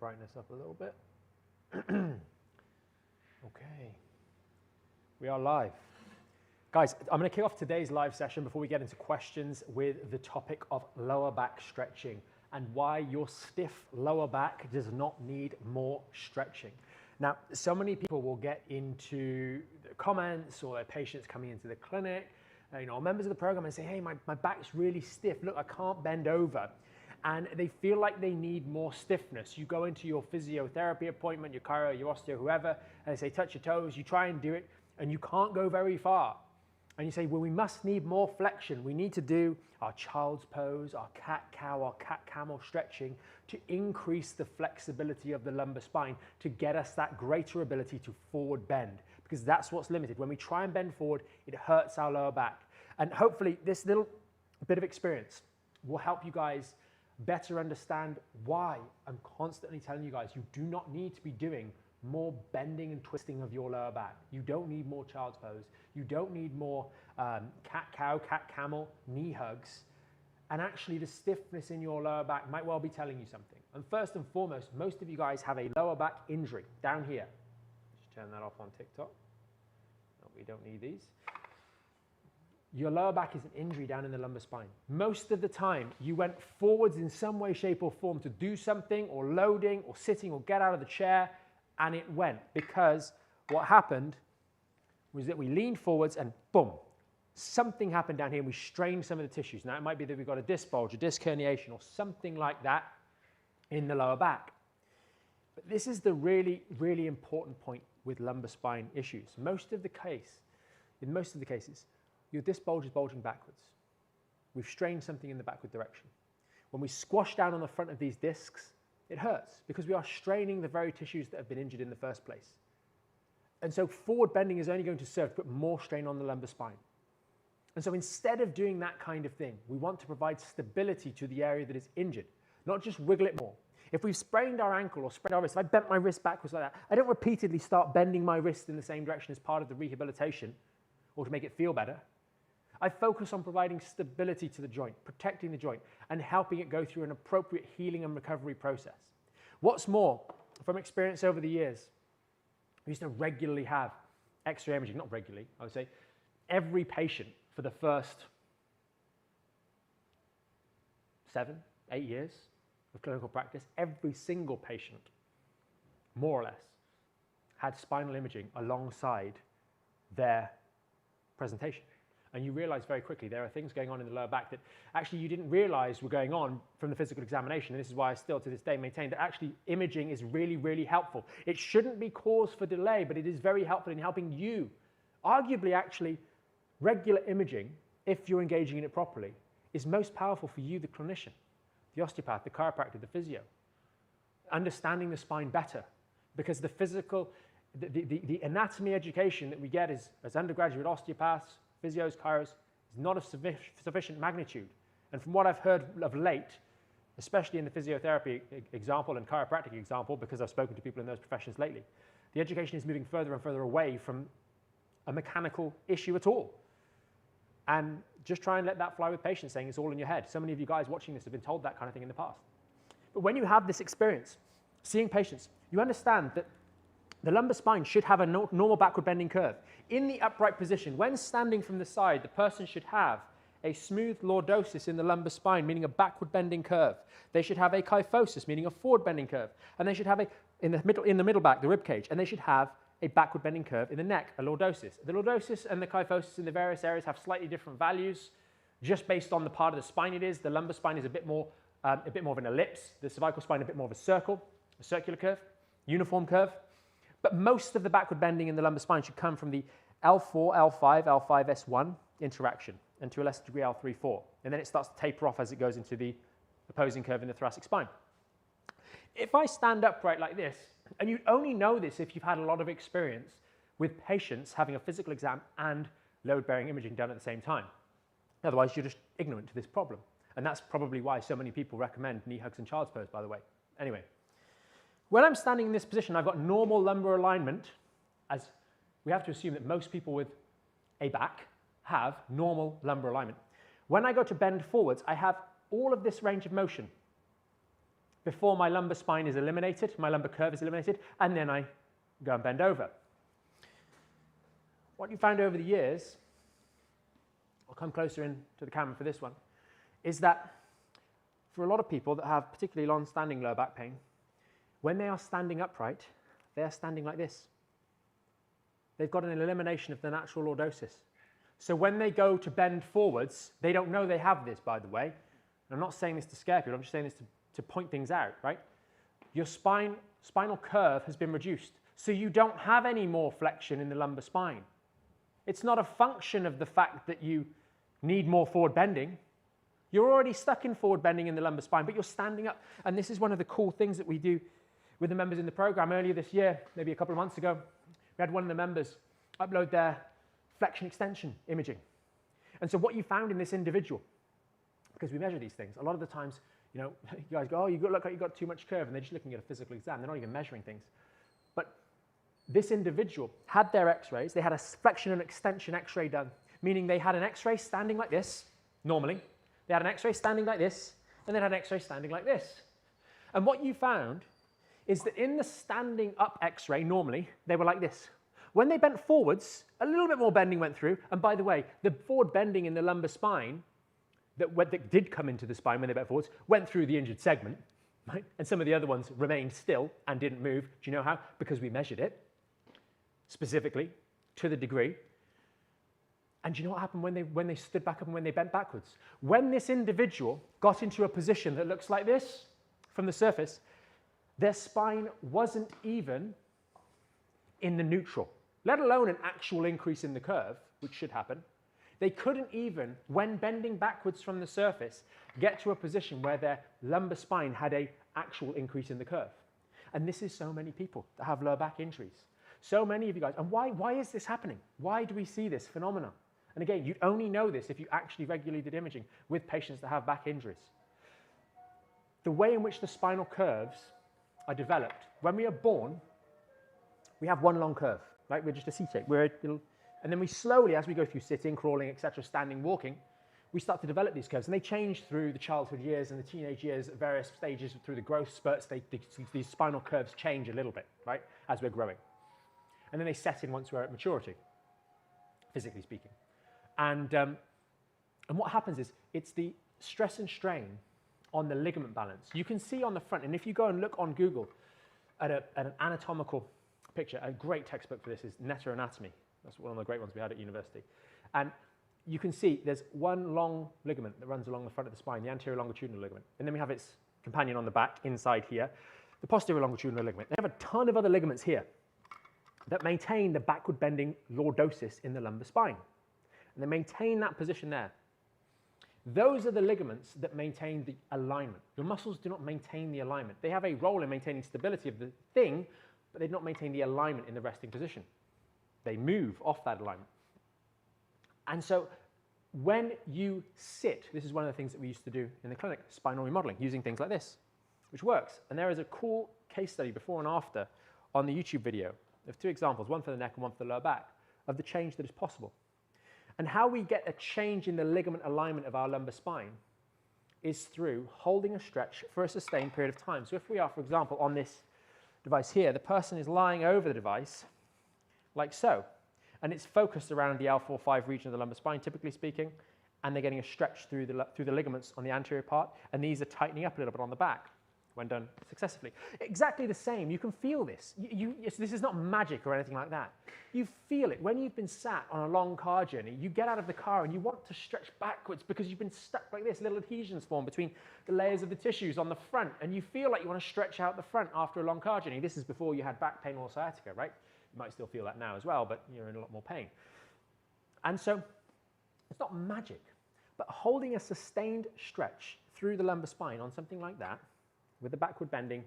brightness up a little bit. Okay, we are live. Guys, I'm going to kick off today's live session before we get into questions with the topic of lower back stretching and why your stiff lower back does not need more stretching. Now, so many people will get into the comments or their patients coming into the clinic, members of the program, and say, hey, my back's really stiff. Look, I can't bend over. And they feel like they need more stiffness. You go into your physiotherapy appointment, your chiro, your osteo, whoever, and they say, touch your toes. You try and do it, and you can't go very far. And you say, well, we must need more flexion. We need to do our child's pose, our cat-cow, our cat-camel stretching to increase the flexibility of the lumbar spine to get us that greater ability to forward bend, because that's what's limited. When we try and bend forward, it hurts our lower back. And hopefully this little bit of experience will help you guys better understand why I'm constantly telling you guys you do not need to be doing more bending and twisting of your lower back. You don't need more child's pose. You don't need more cat-cow, cat-camel, knee hugs. And actually the stiffness in your lower back might well be telling you something. And first and foremost, most of you guys have a lower back injury down here. Just turn that off on TikTok. No, we don't need these. Your lower back is an injury down in the lumbar spine. Most of the time, you went forwards in some way, shape, or form to do something, or loading, or sitting, or get out of the chair, and it went, because what happened was that we leaned forwards and boom, something happened down here and we strained some of the tissues. Now it might be that we've got a disc bulge, a disc herniation, or something like that in the lower back. But this is the really, really important point with lumbar spine issues. In most of the cases, your disc bulge is bulging backwards. We've strained something in the backward direction. When we squash down on the front of these discs, it hurts because we are straining the very tissues that have been injured in the first place. And so forward bending is only going to serve to put more strain on the lumbar spine. And so instead of doing that kind of thing, we want to provide stability to the area that is injured, not just wiggle it more. If we've sprained our ankle or sprained our wrist, if I bent my wrist backwards like that, I don't repeatedly start bending my wrist in the same direction as part of the rehabilitation or to make it feel better. I focus on providing stability to the joint, protecting the joint, and helping it go through an appropriate healing and recovery process. What's more, from experience over the years, we used to regularly have X-ray imaging, not regularly, I would say, every patient for the first 7, 8 years of clinical practice, every single patient, more or less, had spinal imaging alongside their presentation. And you realize very quickly there are things going on in the lower back that actually you didn't realize were going on from the physical examination. And this is why I still to this day maintain that actually imaging is really, really helpful. It shouldn't be cause for delay, but it is very helpful in helping you. Arguably, actually, regular imaging, if you're engaging in it properly, is most powerful for you, the clinician, the osteopath, the chiropractor, the physio. Understanding the spine better, because the physical, the anatomy education that we get as undergraduate osteopaths, physios, chiros, is not of sufficient magnitude. And from what I've heard of late, especially in the physiotherapy example and chiropractic example, because I've spoken to people in those professions lately, the education is moving further and further away from a mechanical issue at all. And just try and let that fly with patients, saying it's all in your head. So many of you guys watching this have been told that kind of thing in the past. But when you have this experience, seeing patients, you understand that the lumbar spine should have a normal backward bending curve. In the upright position, when standing from the side, the person should have a smooth lordosis in the lumbar spine, meaning a backward bending curve. They should have a kyphosis, meaning a forward bending curve. And they should have in the middle back, the rib cage, and they should have a backward bending curve in the neck, a lordosis. The lordosis and the kyphosis in the various areas have slightly different values, just based on the part of the spine it is. The lumbar spine is a bit more of an ellipse. The cervical spine a bit more of a circle, a circular curve, uniform curve. But most of the backward bending in the lumbar spine should come from the L4, L5, L5S1 interaction, and to a lesser degree L3-4. And then it starts to taper off as it goes into the opposing curve in the thoracic spine. If I stand upright like this, and you only know this if you've had a lot of experience with patients having a physical exam and load-bearing imaging done at the same time. Otherwise, you're just ignorant to this problem. And that's probably why so many people recommend knee hugs and child's pose, by the way. Anyway. When I'm standing in this position, I've got normal lumbar alignment, as we have to assume that most people with a back have normal lumbar alignment. When I go to bend forwards, I have all of this range of motion. before my lumbar spine is eliminated, my lumbar curve is eliminated, and then I go and bend over. What you found over the years, I'll come closer in to the camera for this one, is that for a lot of people that have particularly long-standing lower back pain, when they are standing upright, they are standing like this. They've got an elimination of the natural lordosis. So when they go to bend forwards, they don't know they have this, by the way. And I'm not saying this to scare people, I'm just saying this to point things out, right? Your spinal curve has been reduced, so you don't have any more flexion in the lumbar spine. It's not a function of the fact that you need more forward bending. You're already stuck in forward bending in the lumbar spine, but you're standing up. And this is one of the cool things that we do with the members in the program. Earlier this year, maybe a couple of months ago, we had one of the members upload their flexion extension imaging. And so what you found in this individual, because we measure these things, a lot of the times, you know, you guys go, oh, you look like you've got too much curve, and they're just looking at a physical exam. They're not even measuring things. But this individual had their x-rays. They had a flexion and extension x-ray done, meaning they had an x-ray standing like this, normally. They had an x-ray standing like this, and they had an x-ray standing like this. And what you found is that in the standing up x-ray, normally, they were like this. When they bent forwards, a little bit more bending went through. And by the way, the forward bending in the lumbar spine that did come into the spine when they bent forwards went through the injured segment, right? And some of the other ones remained still and didn't move. Do you know how? Because we measured it specifically to the degree. And do you know what happened when they stood back up and when they bent backwards? When this individual got into a position that looks like this from the surface, their spine wasn't even in the neutral, let alone an actual increase in the curve, which should happen. They couldn't even, when bending backwards from the surface, get to a position where their lumbar spine had an actual increase in the curve. And this is so many people that have lower back injuries. So many of you guys. And why is this happening? Why do we see this phenomenon? And again, you'd only know this if you actually regularly did imaging with patients that have back injuries. The way in which the spinal curves are developed, when we are born, we have one long curve, right? We're just a C-shape. And then we slowly, as we go through sitting, crawling, etc., standing, walking, we start to develop these curves. And they change through the childhood years and the teenage years at various stages through the growth spurts. These spinal curves change a little bit, right, as we're growing. And then they set in once we're at maturity, physically speaking. And what happens is it's the stress and strain on the ligament balance. You can see on the front, and if you go and look on Google at an anatomical picture, a great textbook for this is Netter Anatomy. That's one of the great ones we had at university. And you can see there's one long ligament that runs along the front of the spine, the anterior longitudinal ligament. And then we have its companion on the back, inside here, the posterior longitudinal ligament. They have a ton of other ligaments here that maintain the backward bending lordosis in the lumbar spine. And they maintain that position there. Those are the ligaments that maintain the alignment. Your muscles do not maintain the alignment. They have a role in maintaining stability of the thing, but they do not maintain the alignment in the resting position. They move off that alignment. And so when you sit, this is one of the things that we used to do in the clinic, spinal remodeling, using things like this, which works. And there is a cool case study before and after on the YouTube video of two examples, one for the neck and one for the lower back, of the change that is possible. And how we get a change in the ligament alignment of our lumbar spine is through holding a stretch for a sustained period of time. So if we are, for example, on this device here, the person is lying over the device like so, and it's focused around the L4-5 region of the lumbar spine, typically speaking, and they're getting a stretch through the ligaments on the anterior part, and these are tightening up a little bit on the back when done successfully. Exactly the same. You can feel this. This is not magic or anything like that. You feel it. When you've been sat on a long car journey, you get out of the car and you want to stretch backwards because you've been stuck like this. Little adhesions form between the layers of the tissues on the front, and you feel like you want to stretch out the front after a long car journey. This is before you had back pain or sciatica, right? You might still feel that now as well, but you're in a lot more pain. And so it's not magic, but holding a sustained stretch through the lumbar spine on something like that, with the backward bending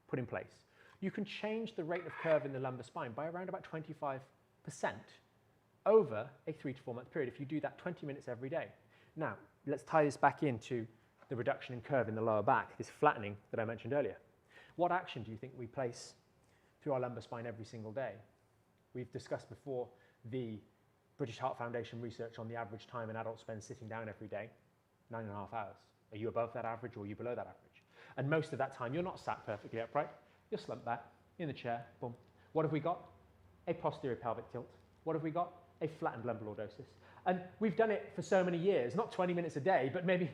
put in place, you can change the rate of curve in the lumbar spine by around about 25% over a 3 to 4 month period if you do that 20 minutes every day. Now, let's tie this back into the reduction in curve in the lower back, this flattening that I mentioned earlier. What action do you think we place through our lumbar spine every single day? We've discussed before the British Heart Foundation research on the average time an adult spends sitting down every day, 9.5 hours. Are you above that average or are you below that average? And most of that time, you're not sat perfectly upright. You're slumped back in the chair, boom. What have we got? A posterior pelvic tilt. What have we got? A flattened lumbar lordosis. And we've done it for so many years, not 20 minutes a day, but maybe,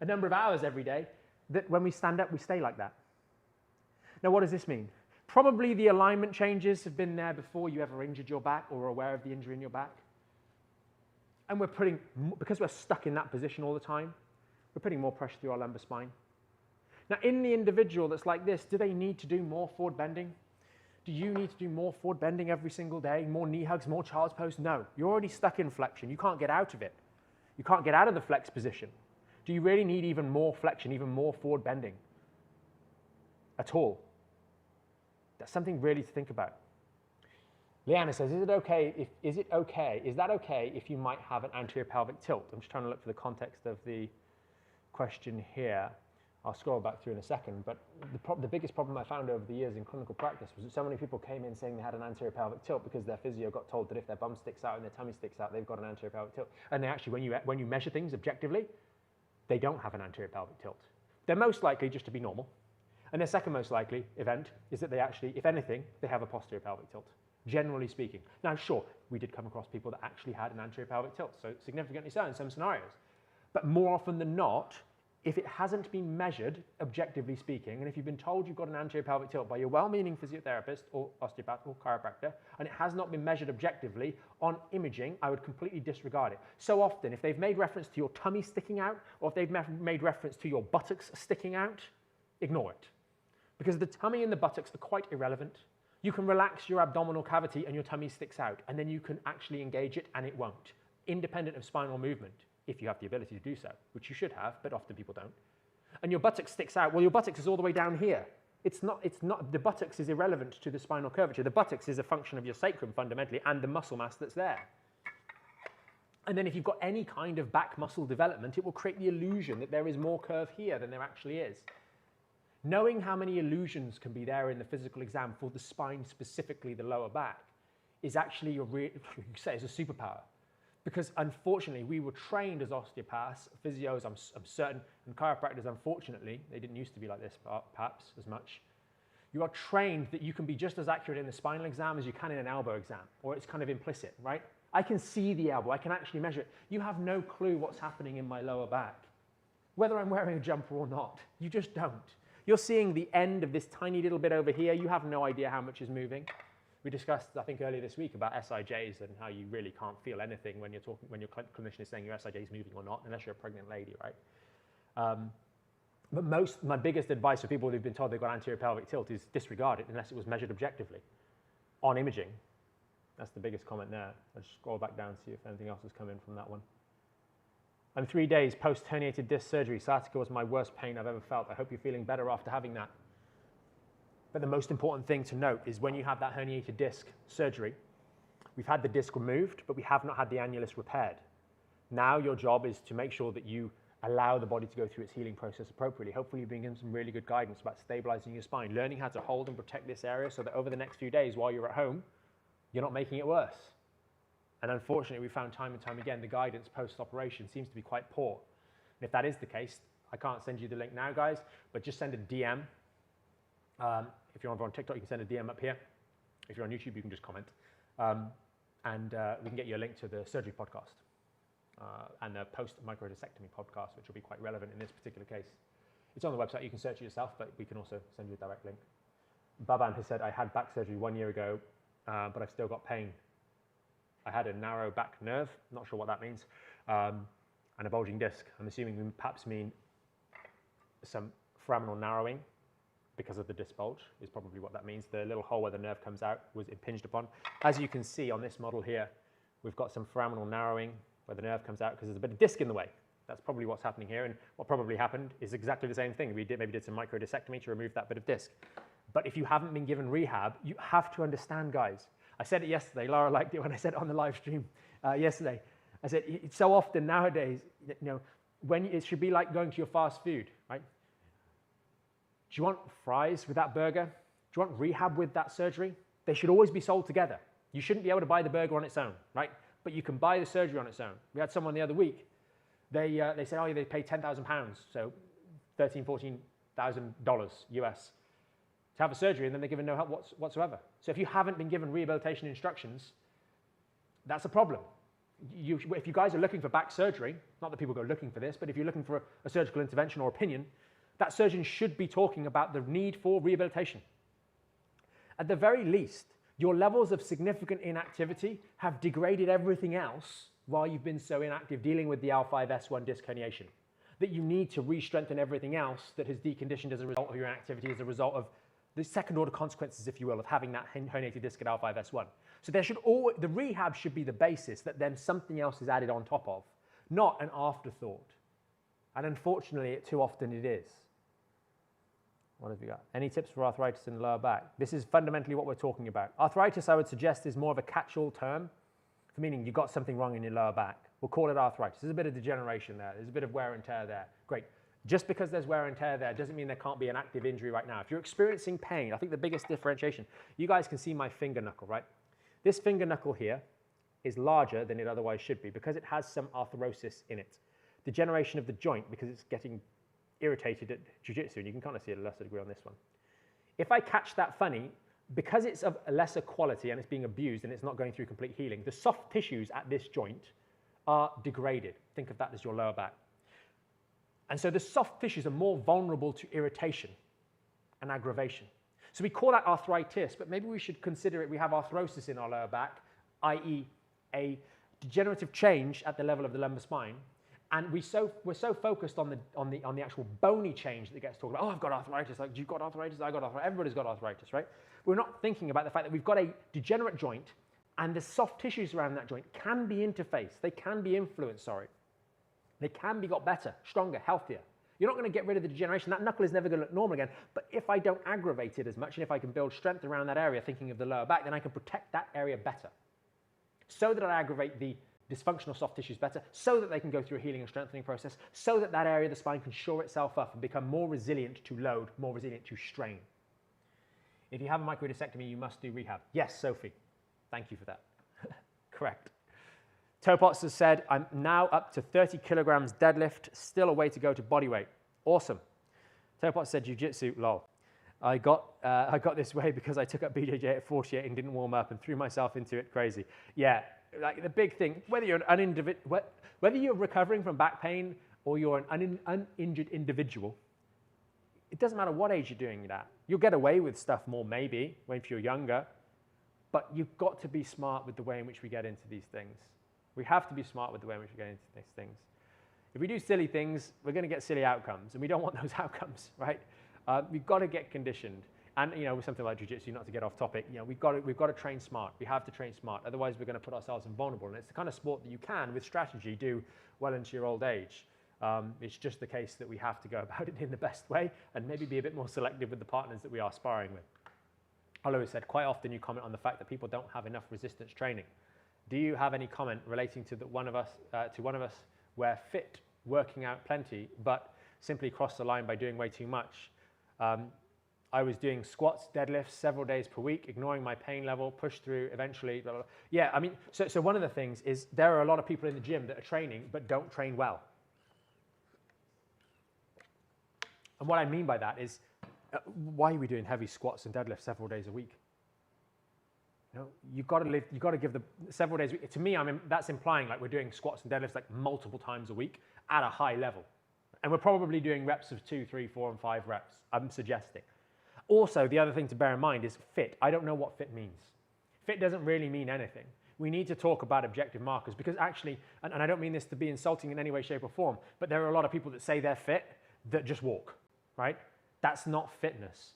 a number of hours every day, that when we stand up, we stay like that. Now, what does this mean? Probably the alignment changes have been there before you ever injured your back or are aware of the injury in your back. And because we're stuck in that position all the time, we're putting more pressure through our lumbar spine. Now, in the individual that's like this, do they need to do more forward bending? Do you need to do more forward bending every single day, more knee hugs, more child's pose? No, you're already stuck in flexion. You can't get out of it. You can't get out of the flex position. Do you really need even more flexion, even more forward bending at all? That's something really to think about. Leanna says, is that okay if you might have an anterior pelvic tilt? I'm just trying to look for the context of the question here. I'll scroll back through in a second, but the biggest problem I found over the years in clinical practice was that so many people came in saying they had an anterior pelvic tilt because their physio got told that if their bum sticks out and their tummy sticks out, they've got an anterior pelvic tilt. And they actually, when you measure things objectively, they don't have an anterior pelvic tilt. They're most likely just to be normal. And their second most likely event is that they actually, if anything, they have a posterior pelvic tilt, generally speaking. Now, sure, we did come across people that actually had an anterior pelvic tilt, so significantly so in some scenarios. But more often than not, if it hasn't been measured, objectively speaking, and if you've been told you've got an anterior pelvic tilt by your well-meaning physiotherapist or osteopath or chiropractor, and it has not been measured objectively on imaging, I would completely disregard it. So often, if they've made reference to your tummy sticking out, or if they've made reference to your buttocks sticking out, ignore it. Because the tummy and the buttocks are quite irrelevant. You can relax your abdominal cavity and your tummy sticks out, and then you can actually engage it and it won't, independent of spinal movement. If you have the ability to do so, which you should have, but often people don't. And your buttocks sticks out, well, your buttocks is all the way down here. The buttocks is irrelevant to the spinal curvature. The buttocks is a function of your sacrum fundamentally and the muscle mass that's there. And then if you've got any kind of back muscle development, it will create the illusion that there is more curve here than there actually is. Knowing how many illusions can be there in the physical exam for the spine, specifically the lower back, is actually you could say is a superpower. Because unfortunately, we were trained as osteopaths, physios, I'm certain, and chiropractors, unfortunately, they didn't used to be like this, perhaps, as much. You are trained that you can be just as accurate in the spinal exam as you can in an elbow exam, or it's kind of implicit, right? I can see the elbow, I can actually measure it. You have no clue what's happening in my lower back, whether I'm wearing a jumper or not. You just don't. You're seeing the end of this tiny little bit over here. You have no idea how much is moving. We discussed, I think, earlier this week about SIJs and how you really can't feel anything when your clinician is saying your SIJ is moving or not, unless you're a pregnant lady, right? But my biggest advice for people who've been told they've got anterior pelvic tilt is disregard it unless it was measured objectively on imaging. That's the biggest comment there. I'll just scroll back down and see if anything else has come in from that one. I'm 3 days post herniated disc surgery. Sciatica was my worst pain I've ever felt. I hope you're feeling better after having that. But the most important thing to note is when you have that herniated disc surgery, we've had the disc removed, but we have not had the annulus repaired. Now your job is to make sure that you allow the body to go through its healing process appropriately. Hopefully you bring in some really good guidance about stabilizing your spine, learning how to hold and protect this area so that over the next few days while you're at home, you're not making it worse. And unfortunately, we found time and time again, the guidance post-operation seems to be quite poor. And if that is the case, I can't send you the link now, guys, but just send a DM. If you're over on TikTok, you can send a DM up here. If you're on YouTube, you can just comment. And we can get you a link to the surgery podcast and the post-microdiscectomy podcast, which will be quite relevant in this particular case. It's on the website. You can search it yourself, but we can also send you a direct link. Baban has said, I had back surgery 1 year ago, but I've still got pain. I had a narrow back nerve, not sure what that means, and a bulging disc. I'm assuming we perhaps mean some foraminal narrowing because of the disc bulge is probably what that means. The little hole where the nerve comes out was impinged upon. As you can see on this model here, we've got some foraminal narrowing where the nerve comes out because there's a bit of disc in the way. That's probably what's happening here, and what probably happened is exactly the same thing. We maybe did some microdiscectomy to remove that bit of disc. But if you haven't been given rehab, you have to understand, guys. I said it yesterday. Laura liked it when I said it on the live stream yesterday. I said, it's so often nowadays, when it should be like going to your fast food, right? Do you want fries with that burger? Do you want rehab with that surgery? They should always be sold together. You shouldn't be able to buy the burger on its own, right? But you can buy the surgery on its own. We had someone the other week. They said, oh, they pay £10,000, so 13, 14 US to have a surgery, and then they're given no help whatsoever. So if you haven't been given rehabilitation instructions, that's a problem. If you guys are looking for back surgery, not that people go looking for this, but if you're looking for a surgical intervention or opinion, that surgeon should be talking about the need for rehabilitation. At the very least, your levels of significant inactivity have degraded everything else while you've been so inactive dealing with the L5-S1 disc herniation, that you need to re-strengthen everything else that has deconditioned as a result of your inactivity, as a result of the second order consequences, if you will, of having that herniated disc at L5-S1. So the rehab should be the basis that then something else is added on top of, not an afterthought. And unfortunately, too often it is. What have you got? Any tips for arthritis in the lower back? This is fundamentally what we're talking about. Arthritis, I would suggest, is more of a catch-all term, for meaning you've got something wrong in your lower back. We'll call it arthritis. There's a bit of degeneration there. There's a bit of wear and tear there. Great. Just because there's wear and tear there doesn't mean there can't be an active injury right now. If you're experiencing pain, I think the biggest differentiation, you guys can see my finger knuckle, right? This finger knuckle here is larger than it otherwise should be because it has some arthrosis in it. Degeneration of the joint because it's getting irritated at jiu-jitsu, and you can kind of see it at a lesser degree on this one. If I catch that funny, because it's of a lesser quality and it's being abused and it's not going through complete healing, the soft tissues at this joint are degraded. Think of that as your lower back. And so the soft tissues are more vulnerable to irritation and aggravation. So we call that arthritis, but maybe we should consider it, we have arthrosis in our lower back, i.e. a degenerative change at the level of the lumbar spine. And we're so focused on the actual bony change that gets talked about. Oh, I've got arthritis. Like, you've got arthritis, I got arthritis. Everybody's got arthritis, right? We're not thinking about the fact that we've got a degenerate joint, and the soft tissues around that joint can be interfaced. They can be influenced, sorry. They can be got better, stronger, healthier. You're not going to get rid of the degeneration. That knuckle is never going to look normal again. But if I don't aggravate it as much, and if I can build strength around that area, thinking of the lower back, then I can protect that area better, so that I aggravate the dysfunctional soft tissues better, so that they can go through a healing and strengthening process, so that that area of the spine can shore itself up and become more resilient to load, more resilient to strain. If you have a microdiscectomy, you must do rehab. Yes, Sophie. Thank you for that. Correct. Topots has said, I'm now up to 30 kilograms deadlift, still a way to go to body weight. Awesome. Topots said, jiu-jitsu, lol. I got this way because I took up BJJ at 48 and didn't warm up and threw myself into it crazy. Yeah, like the big thing, whether you're whether you're recovering from back pain or you're an uninjured individual, it doesn't matter what age you're doing it at. You'll get away with stuff more maybe if you're younger, but you've got to be smart with the way in which we get into these things. We have to be smart with the way in which we get into these things. If we do silly things, we're going to get silly outcomes, and we don't want those outcomes, right? We've got to get conditioned. And with something like jiu-jitsu, not to get off topic, we've got to train smart. We have to train smart. Otherwise, we're going to put ourselves in vulnerable. And it's the kind of sport that you can, with strategy, do well into your old age. It's just the case that we have to go about it in the best way and maybe be a bit more selective with the partners that we are sparring with. Alois said, quite often you comment on the fact that people don't have enough resistance training. Do you have any comment relating to one of us where fit, working out plenty, but simply crossed the line by doing way too much? I was doing squats, deadlifts several days per week, ignoring my pain level, pushed through eventually. Blah, blah, blah. Yeah, I mean, so one of the things is there are a lot of people in the gym that are training but don't train well. And what I mean by that is, why are we doing heavy squats and deadlifts several days a week? You've got to give the several days a week. To me, that's implying like we're doing squats and deadlifts like multiple times a week at a high level. And we're probably doing reps of 2, 3, 4, and 5 reps, I'm suggesting. Also, the other thing to bear in mind is fit. I don't know what fit means. Fit doesn't really mean anything. We need to talk about objective markers because actually, and I don't mean this to be insulting in any way, shape, or form, but there are a lot of people that say they're fit that just walk, right? That's not fitness.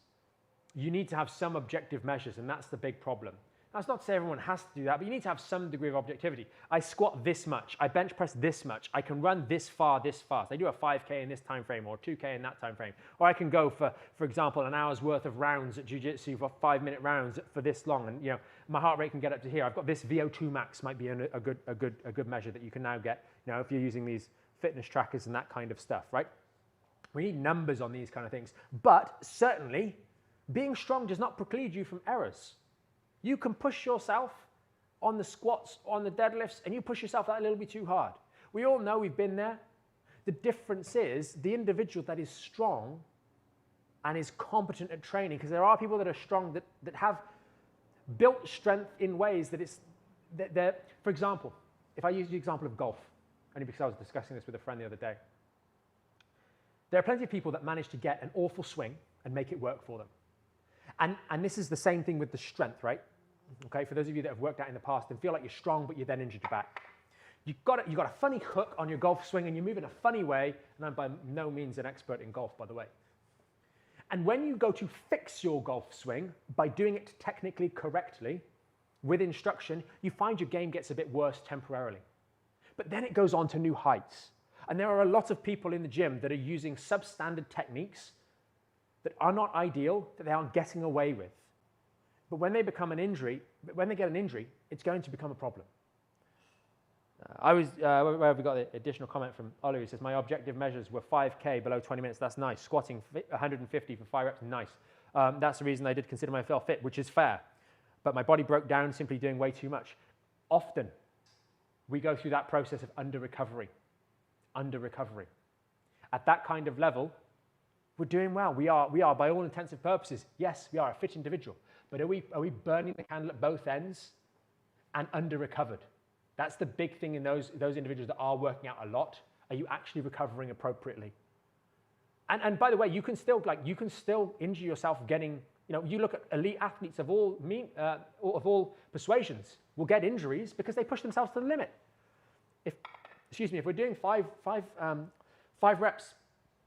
You need to have some objective measures, and that's the big problem. That's not to say everyone has to do that, but you need to have some degree of objectivity. I squat this much, I bench press this much, I can run this far, this fast. I do a 5K in this time frame or 2K in that time frame. Or I can go for example, an hour's worth of rounds at jiu-jitsu for 5-minute rounds for this long, and my heart rate can get up to here. I've got this VO2 max might be a good measure that you can now get, if you're using these fitness trackers and that kind of stuff, right? We need numbers on these kind of things, but certainly being strong does not preclude you from errors. You can push yourself on the squats, on the deadlifts, and you push yourself that a little bit too hard. We all know we've been there. The difference is the individual that is strong and is competent at training, because there are people that are strong that have built strength in ways that they're, for example, if I use the example of golf, only because I was discussing this with a friend the other day, there are plenty of people that manage to get an awful swing and make it work for them. And this is the same thing with the strength, right? Okay, for those of you that have worked out in the past and feel like you're strong, but you then injured your back. You've got a funny hook on your golf swing and you move in a funny way, and I'm by no means an expert in golf, by the way. And when you go to fix your golf swing by doing it technically correctly with instruction, you find your game gets a bit worse temporarily. But then it goes on to new heights. And there are a lot of people in the gym that are using substandard techniques that are not ideal, that they aren't getting away with. But when they get an injury, it's going to become a problem. Where have we got the additional comment from Ollie? He says, my objective measures were 5K below 20 minutes. That's nice. Squatting 150 for 5 reps, nice. That's the reason I did consider myself fit, which is fair. But my body broke down simply doing way too much. Often, we go through that process of under recovery. At that kind of level, we're doing well. We are by all intents and purposes, yes, we are a fit individual. But are we burning the candle at both ends and under recovered? That's the big thing in those individuals that are working out a lot. Are you actually recovering appropriately? And by the way, you can still injure yourself getting, you look at elite athletes of all persuasions will get injuries because they push themselves to the limit. If we're doing five reps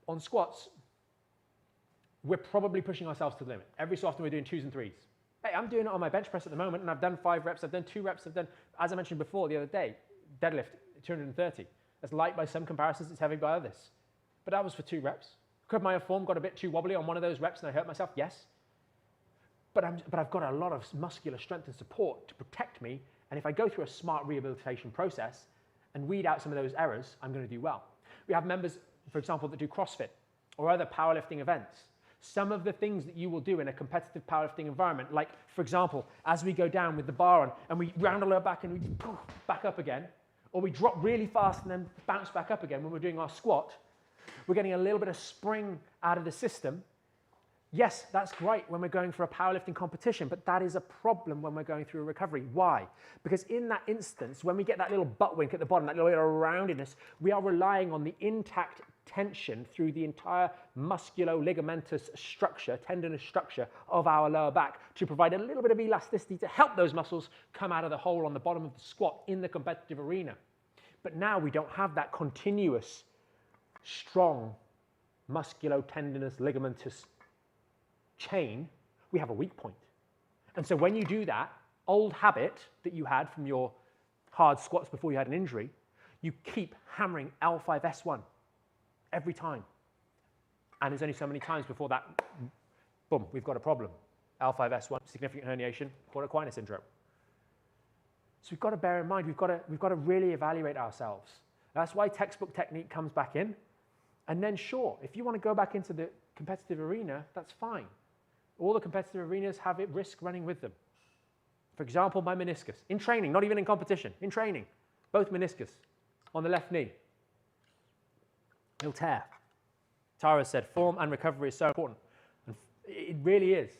on squats, we're probably pushing ourselves to the limit. Every so often we're doing 2s and 3s. Hey, I'm doing it on my bench press at the moment, and I've done 5 reps, I've done 2 reps, I've done, as I mentioned before the other day, deadlift 230. That's light by some comparisons, it's heavy by others. But that was for 2 reps. Could my form got a bit too wobbly on one of those reps and I hurt myself? Yes. But I've got a lot of muscular strength and support to protect me, and if I go through a smart rehabilitation process and weed out some of those errors, I'm going to do well. We have members, for example, that do CrossFit or other powerlifting events. Some of the things that you will do in a competitive powerlifting environment, like, for example, as we go down with the bar on and we round our back and we poof, back up again, or we drop really fast and then bounce back up again when we're doing our squat, we're getting a little bit of spring out of the system. Yes, that's great when we're going for a powerlifting competition, but that is a problem when we're going through a recovery. Why? Because in that instance, when we get that little butt wink at the bottom, that little bit of roundedness, we are relying on the intact tension through the entire musculo-ligamentous structure, tendinous structure of our lower back to provide a little bit of elasticity to help those muscles come out of the hole on the bottom of the squat in the competitive arena. But now we don't have that continuous, strong, musculo-tendinous, ligamentous chain, we have a weak point. And so when you do that old habit that you had from your hard squats before you had an injury, you keep hammering L5S1 every time. And there's only so many times before that, boom, we've got a problem. L5S1, significant herniation, called Aquinas syndrome. So we've got to bear in mind, we've got to really evaluate ourselves. That's why textbook technique comes back in. And then sure, if you want to go back into the competitive arena, that's fine. All the competitive arenas have risk running with them. For example, my meniscus. In training, not even in competition, in training, both meniscus on the left knee. He'll tear. Tara said, form and recovery is so important. And it really is.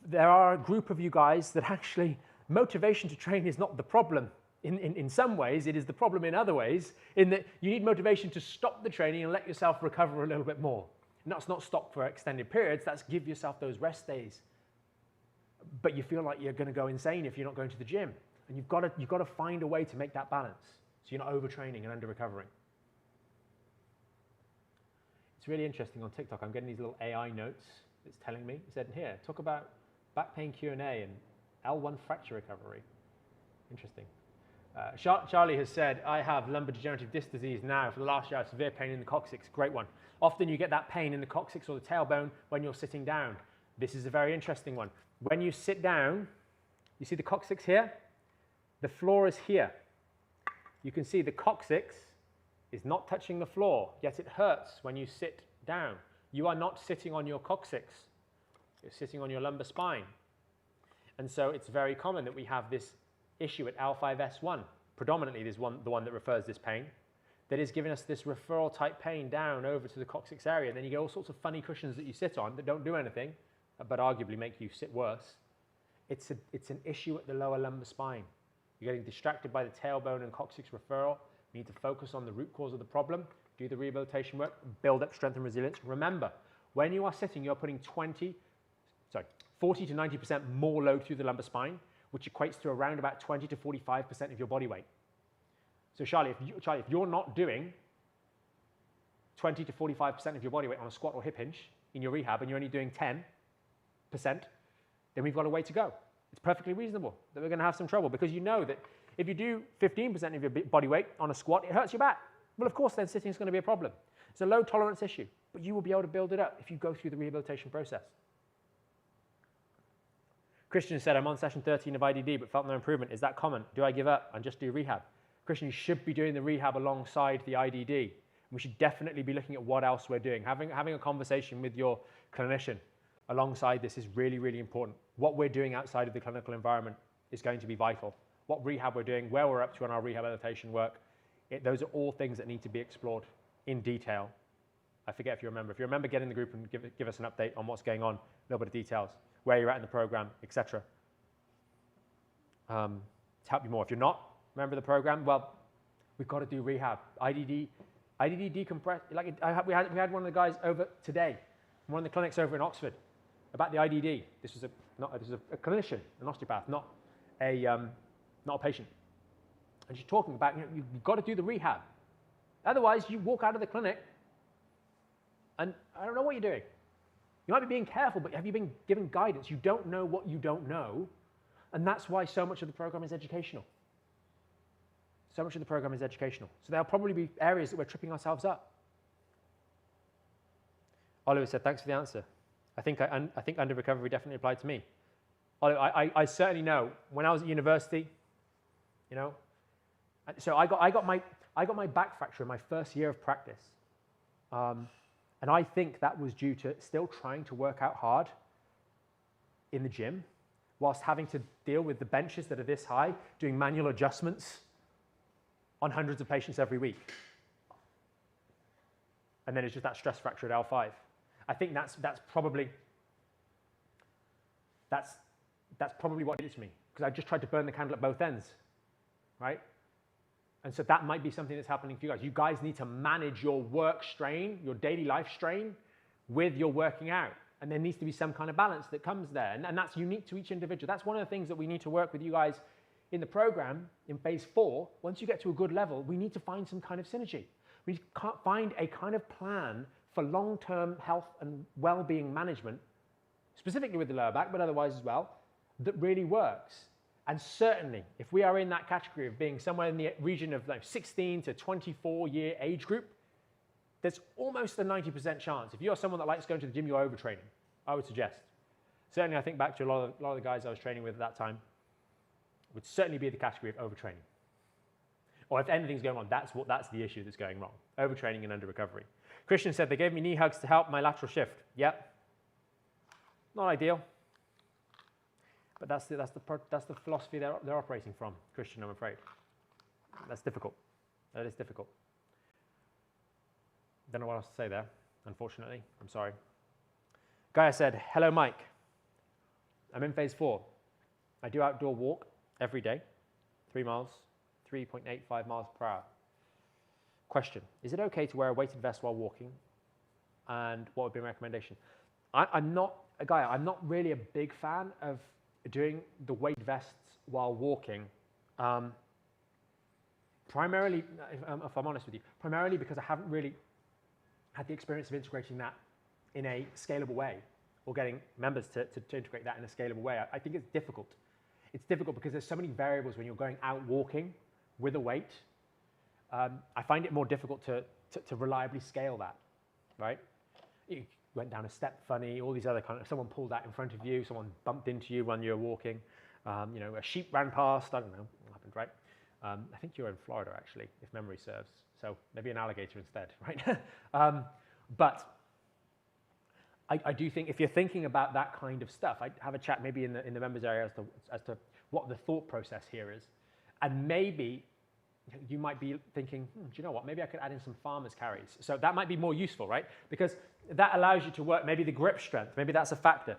There are a group of you guys that actually, motivation to train is not the problem. In some ways, it is the problem in other ways, in that you need motivation to stop the training and let yourself recover a little bit more. And that's not stop for extended periods, that's give yourself those rest days. But you feel like you're going to go insane if you're not going to the gym. And you've got to find a way to make that balance so you're not overtraining and under-recovering. It's really interesting on TikTok. I'm getting these little AI notes. It's telling me, it said, here, talk about back pain Q&A and L1 fracture recovery. Interesting. Charlie has said, I have lumbar degenerative disc disease now. For the last year, I have severe pain in the coccyx. Great one. Often you get that pain in the coccyx or the tailbone when you're sitting down. This is a very interesting one. When you sit down, you see the coccyx here? The floor is here. You can see the coccyx is not touching the floor, yet it hurts when you sit down. You are not sitting on your coccyx. You're sitting on your lumbar spine. And so it's very common that we have this issue at L5S1. Predominantly, there's the one that refers this pain. that is giving us this referral type pain down over to the coccyx area. And then you get all sorts of funny cushions that you sit on that don't do anything, but arguably make you sit worse. It's an issue at the lower lumbar spine. You're getting distracted by the tailbone and coccyx referral. You need to focus on the root cause of the problem, do the rehabilitation work, build up strength and resilience. Remember, when you are sitting, you're putting 40 to 90% more load through the lumbar spine, which equates to around about 20 to 45% of your body weight. So Charlie, if you're not doing 20 to 45% of your body weight on a squat or hip hinge in your rehab and you're only doing 10%, then we've got a way to go. It's perfectly reasonable that we're going to have some trouble, because you know that if you do 15% of your body weight on a squat, it hurts your back. Well, of course, then sitting is going to be a problem. It's a low tolerance issue, but you will be able to build it up if you go through the rehabilitation process. Christian said, I'm on session 13 of IDD, but felt no improvement. Is that common? Do I give up and just do rehab? Christian, you should be doing the rehab alongside the IDD. We should definitely be looking at what else we're doing. Having a conversation with your clinician alongside this is really, really important. What we're doing outside of the clinical environment is going to be vital. What rehab we're doing, where we're up to on our rehabilitation work, those are all things that need to be explored in detail. I forget if you remember. If you remember, get in the group and give us an update on what's going on, a little bit of details, where you're at in the program, etc. To help you more. If you're not a member of the program, well, we've got to do rehab. IDD decompress. Like we had one of the guys over today, one of the clinics over in Oxford, about the IDD. This was a clinician, an osteopath, not a patient. And she's talking about, you've got to do the rehab. Otherwise, you walk out of the clinic and I don't know what you're doing. You might be being careful, but have you been given guidance? You don't know what you don't know. And that's why so much of the program is educational. So much of the program is educational. So there'll probably be areas that we're tripping ourselves up. Oliver said, thanks for the answer. I think under recovery definitely applied to me. Oliver, I certainly know when I was at university, so I got my back fracture in my first year of practice. And I think that was due to still trying to work out hard in the gym whilst having to deal with the benches that are this high, doing manual adjustments on hundreds of patients every week. And then it's just that stress fracture at L5. I think that's probably what it is to me, because I just tried to burn the candle at both ends, right? And so that might be something that's happening for you guys. You guys need to manage your work strain, your daily life strain, with your working out. And there needs to be some kind of balance that comes there. And that's unique to each individual. That's one of the things that we need to work with you guys in the program in phase 4. Once you get to a good level, we need to find some kind of synergy. We need to find a kind of plan for long-term health and well-being management, specifically with the lower back, but otherwise as well, that really works. And certainly, if we are in that category of being somewhere in the region of 16 to 24-year age group, there's almost a 90% chance. If you're someone that likes going to the gym, you're overtraining, I would suggest. Certainly, I think back to a lot of the guys I was training with at that time, would certainly be the category of overtraining. Or if anything's going on, that's the issue that's going wrong. Overtraining and under recovery. Christian said, they gave me knee hugs to help my lateral shift. Yep. Not ideal. But that's the philosophy they're operating from, Christian, I'm afraid. That's difficult. That is difficult. Don't know what else to say there, unfortunately. I'm sorry. Gaia said, hello, Mike. I'm in phase 4. I do outdoor walk every day, 3 miles, 3.85 miles per hour. Question, is it okay to wear a weighted vest while walking? And what would be my recommendation? I'm not really a big fan of doing the weight vests while walking, primarily, if I'm honest with you, primarily because I haven't really had the experience of integrating that in a scalable way, or getting members to integrate that in a scalable way. I think it's difficult. It's difficult because there's so many variables when you're going out walking with a weight. I find it more difficult to reliably scale that, right? You went down a step funny, all these other someone pulled out in front of you, someone bumped into you when you were walking, a sheep ran past, I don't know what happened, right? I think you were in Florida, actually, if memory serves. So maybe an alligator instead, right? But I do think if you're thinking about that kind of stuff, I'd have a chat maybe in the members area as to what the thought process here is. And maybe you might be thinking, do you know what, maybe I could add in some farmer's carries. So that might be more useful, right? Because that allows you to work maybe the grip strength, maybe that's a factor,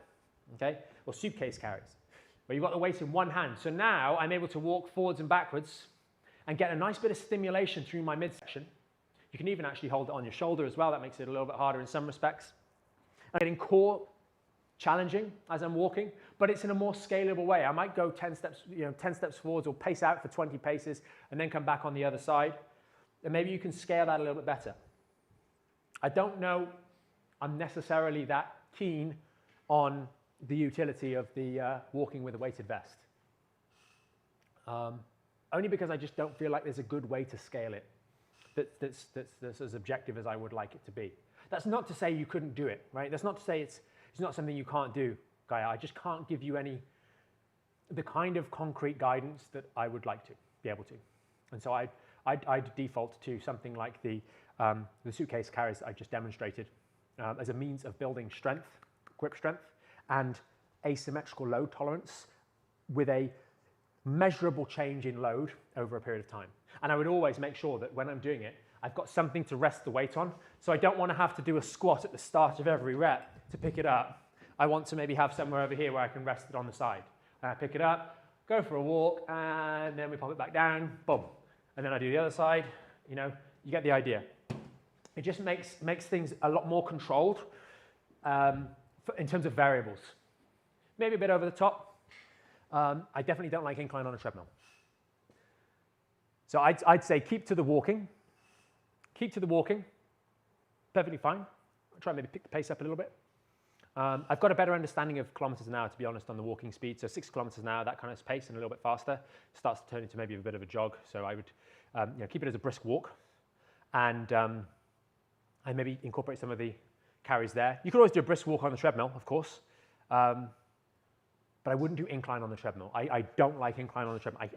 okay? Or suitcase carries, where you've got the weight in one hand. So now I'm able to walk forwards and backwards and get a nice bit of stimulation through my midsection. You can even actually hold it on your shoulder as well. That makes it a little bit harder in some respects. I'm getting core challenging as I'm walking, but it's in a more scalable way. I might go 10 steps forwards or pace out for 20 paces and then come back on the other side. And maybe you can scale that a little bit better. I don't know I'm necessarily that keen on the utility of the walking with a weighted vest. Only because I just don't feel like there's a good way to scale it that's as objective as I would like it to be. That's not to say you couldn't do it, right? That's not to say it's not something you can't do, Gaia. I just can't give you the kind of concrete guidance that I would like to be able to. And so I'd default to something like the suitcase carries that I just demonstrated as a means of building strength, grip strength, and asymmetrical load tolerance with a measurable change in load over a period of time. And I would always make sure that when I'm doing it, I've got something to rest the weight on. So I don't want to have to do a squat at the start of every rep to pick it up. I want to maybe have somewhere over here where I can rest it on the side. And I pick it up, go for a walk, and then we pop it back down, boom. And then I do the other side, you get the idea. It just makes things a lot more controlled in terms of variables. Maybe a bit over the top. I definitely don't like incline on a treadmill. So I'd say keep to the walking. Keep to the walking. Perfectly fine. I'll try and maybe pick the pace up a little bit. I've got a better understanding of kilometers an hour, to be honest, on the walking speed. So 6 kilometers an hour, that kind of pace, and a little bit faster, starts to turn into maybe a bit of a jog. So I would keep it as a brisk walk, and maybe incorporate some of the carries there. You could always do a brisk walk on the treadmill, of course, but I wouldn't do incline on the treadmill. I don't like incline on the treadmill.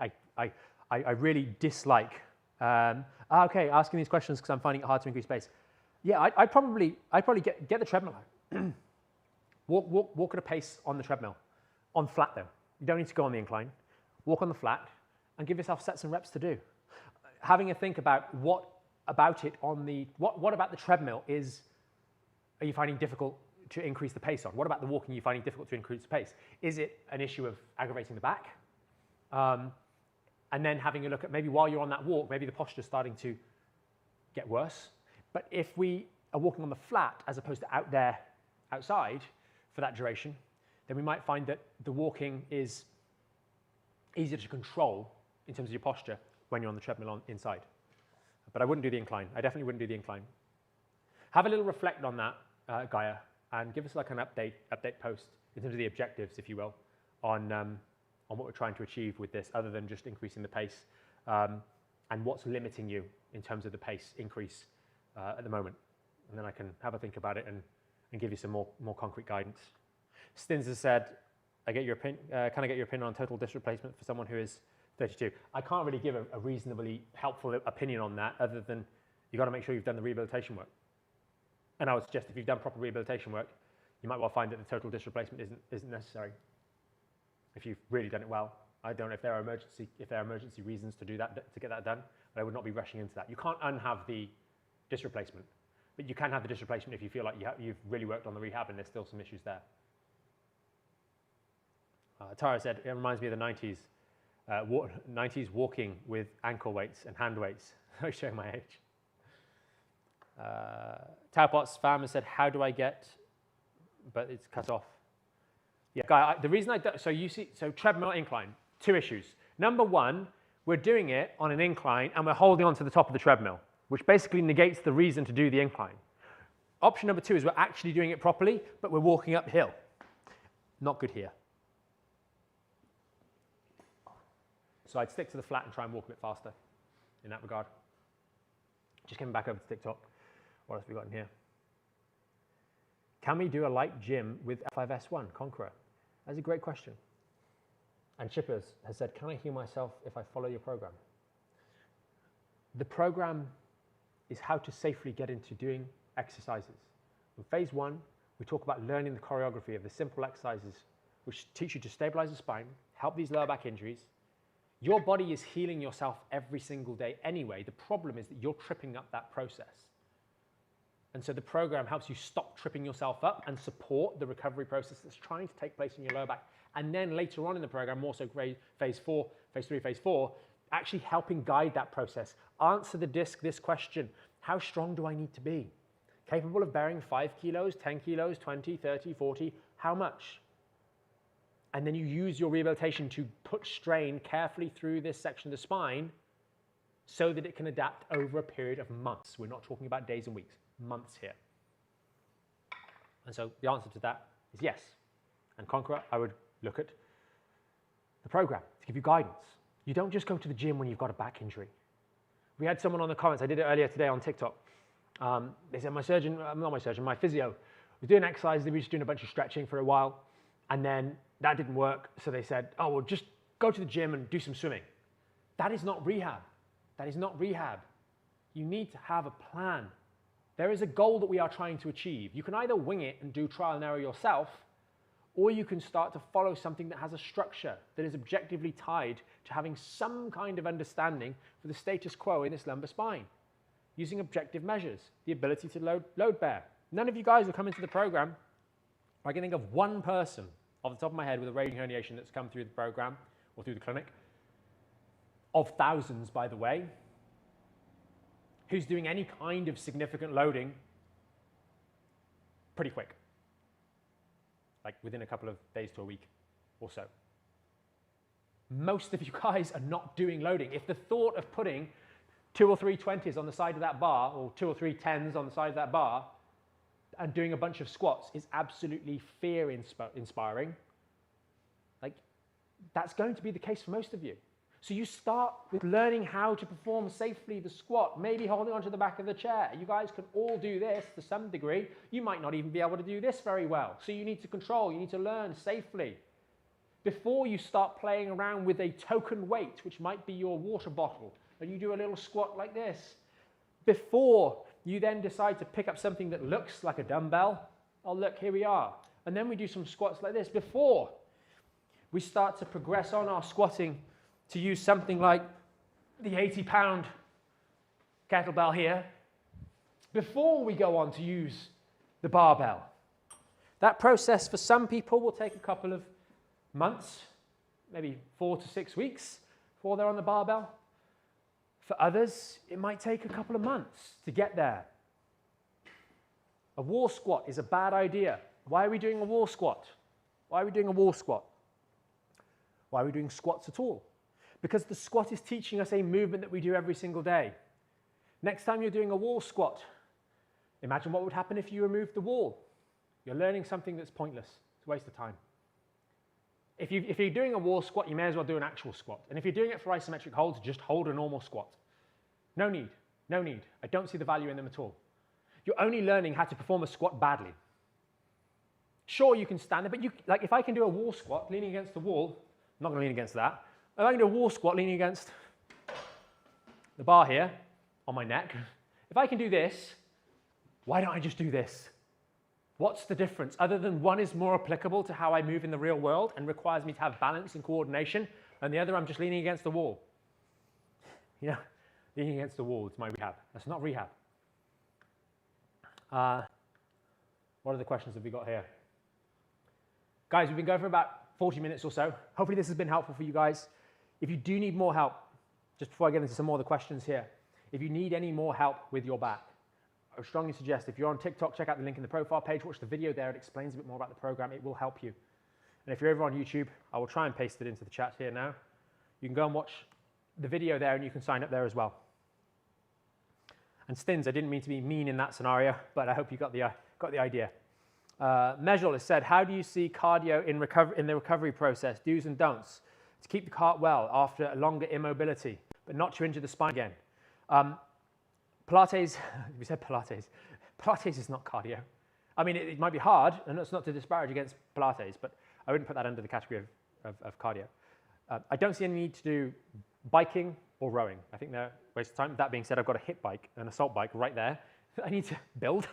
I really dislike. Okay, asking these questions because I'm finding it hard to increase pace. Yeah, I'd probably get the treadmill out. Walk at a pace on the treadmill, on flat though. You don't need to go on the incline. Walk on the flat and give yourself sets and reps to do. Having a think about what about the treadmill are you finding difficult to increase the pace on? What about the walking are you finding difficult to increase the pace? Is it an issue of aggravating the back? And then having a look at maybe while you're on that walk, maybe the posture's starting to get worse. But if we are walking on the flat as opposed to out there outside for that duration, then we might find that the walking is easier to control in terms of your posture when you're on the treadmill inside. But I wouldn't do the incline. I definitely wouldn't do the incline. Have a little reflect on that, Gaia, and give us like an update post in terms of the objectives, if you will, on what we're trying to achieve with this, other than just increasing the pace, and what's limiting you in terms of the pace increase at the moment. And then I can have a think about it and give you some more concrete guidance. Stins has said, can I get your opinion on total disc replacement for someone who is 32? I can't really give a reasonably helpful opinion on that, other than you've got to make sure you've done the rehabilitation work. And I would suggest if you've done proper rehabilitation work, you might well find that the total disc replacement isn't necessary. If you've really done it well, I don't know if there are emergency reasons to do that, to get that done, but I would not be rushing into that. You can't unhave the disc replacement, but you can have the disc replacement if you feel like you've really worked on the rehab and there's still some issues there. Tara said, it reminds me of the 90s. 90s walking with ankle weights and hand weights. I'm showing my age. Towpots Farmer said, how do I get, but it's cut off. Yeah, Guy, the reason I don't, so treadmill incline, 2 issues. Number 1, we're doing it on an incline and we're holding on to the top of the treadmill, which basically negates the reason to do the incline. Option number 2 is we're actually doing it properly, but we're walking uphill. Not good here. So I'd stick to the flat and try and walk a bit faster in that regard. Just coming back over to TikTok. What else have we got in here? Can we do a light gym with F5S1, Conqueror? That's a great question. And Chippers has said, can I heal myself if I follow your program? The program is how to safely get into doing exercises. In phase 1, we talk about learning the choreography of the simple exercises which teach you to stabilize the spine, help these lower back injuries. Your body is healing yourself every single day anyway. The problem is that you're tripping up that process. And so the program helps you stop tripping yourself up and support the recovery process that's trying to take place in your lower back. And then later on in the program, more so phase 4, phase 3, phase 4, actually helping guide that process. Answer the disc this question: how strong do I need to be? Capable of bearing 5 kilos, 10 kilos, 20, 30, 40, how much? And then you use your rehabilitation to put strain carefully through this section of the spine so that it can adapt over a period of months. We're not talking about days and weeks, months here. And so the answer to that is yes. And Conqueror, I would look at the program to give you guidance. You don't just go to the gym when you've got a back injury. We had someone on the comments, I did it earlier today on TikTok. They said my physio was doing exercises, they were just doing a bunch of stretching for a while, and then that didn't work, so they said, oh, well, just go to the gym and do some swimming. That is not rehab. That is not rehab. You need to have a plan. There is a goal that we are trying to achieve. You can either wing it and do trial and error yourself, or you can start to follow something that has a structure that is objectively tied to having some kind of understanding for the status quo in this lumbar spine, using objective measures, the ability to load bear. None of you guys will come into the program. I can think of one person off the top of my head with a radial herniation that's come through the program or through the clinic, of thousands, by the way, who's doing any kind of significant loading pretty quick, like within a couple of days to a week or so. Most of you guys are not doing loading. If the thought of putting 2 or 3 20s on the side of that bar, or 2 or 3 10s on the side of that bar, and doing a bunch of squats is absolutely fear-inspiring, like, that's going to be the case for most of you. So you start with learning how to perform safely the squat, maybe holding onto the back of the chair. You guys can all do this to some degree. You might not even be able to do this very well. So you need to control, you need to learn safely. Before you start playing around with a token weight, which might be your water bottle, and you do a little squat like this. Before you then decide to pick up something that looks like a dumbbell, oh look, here we are. And then we do some squats like this. Before we start to progress on our squatting to use something like the 80-pound kettlebell here, before we go on to use the barbell. That process for some people will take a couple of months, maybe 4 to 6 weeks before they're on the barbell. For others, it might take a couple of months to get there. A wall squat is a bad idea. Why are we doing a wall squat? Why are we doing a wall squat? Why are we doing squats at all? Because the squat is teaching us a movement that we do every single day. Next time you're doing a wall squat, imagine what would happen if you removed the wall. You're learning something that's pointless. It's a waste of time. If you're doing a wall squat, you may as well do an actual squat. And if you're doing it for isometric holds, just hold a normal squat. No need, no need. I don't see the value in them at all. You're only learning how to perform a squat badly. Sure, you can stand it, but like if I can do a wall squat leaning against the wall, I'm not going to lean against that. If I can do a wall squat leaning against the bar here on my neck, if I can do this, why don't I just do this? What's the difference? Other than one is more applicable to how I move in the real world and requires me to have balance and coordination, and the other I'm just leaning against the wall. You know, leaning against the wall is my rehab. That's not rehab. What other questions have we got here? Guys, we've been going for about 40 minutes or so. Hopefully this has been helpful for you guys. If you do need more help, just before I get into some more of the questions here, if you need any more help with your back, I would strongly suggest if you're on TikTok, check out the link in the profile page, watch the video there. It explains a bit more about the program. It will help you. And if you're over on YouTube, I will try and paste it into the chat here now. You can go and watch the video there and you can sign up there as well. And Stins, I didn't mean to be mean in that scenario, but I hope you got the idea. Mejul has said, how do you see cardio in the recovery process, do's and don'ts, to keep the heart well after a longer immobility, but not to injure the spine again? Pilates, we said Pilates. Pilates is not cardio. I mean, it might be hard, and that's not to disparage against Pilates, but I wouldn't put that under the category of cardio. I don't see any need to do biking or rowing. I think they're a waste of time. That being said, I've got a hit bike, an assault bike right there. I need to build.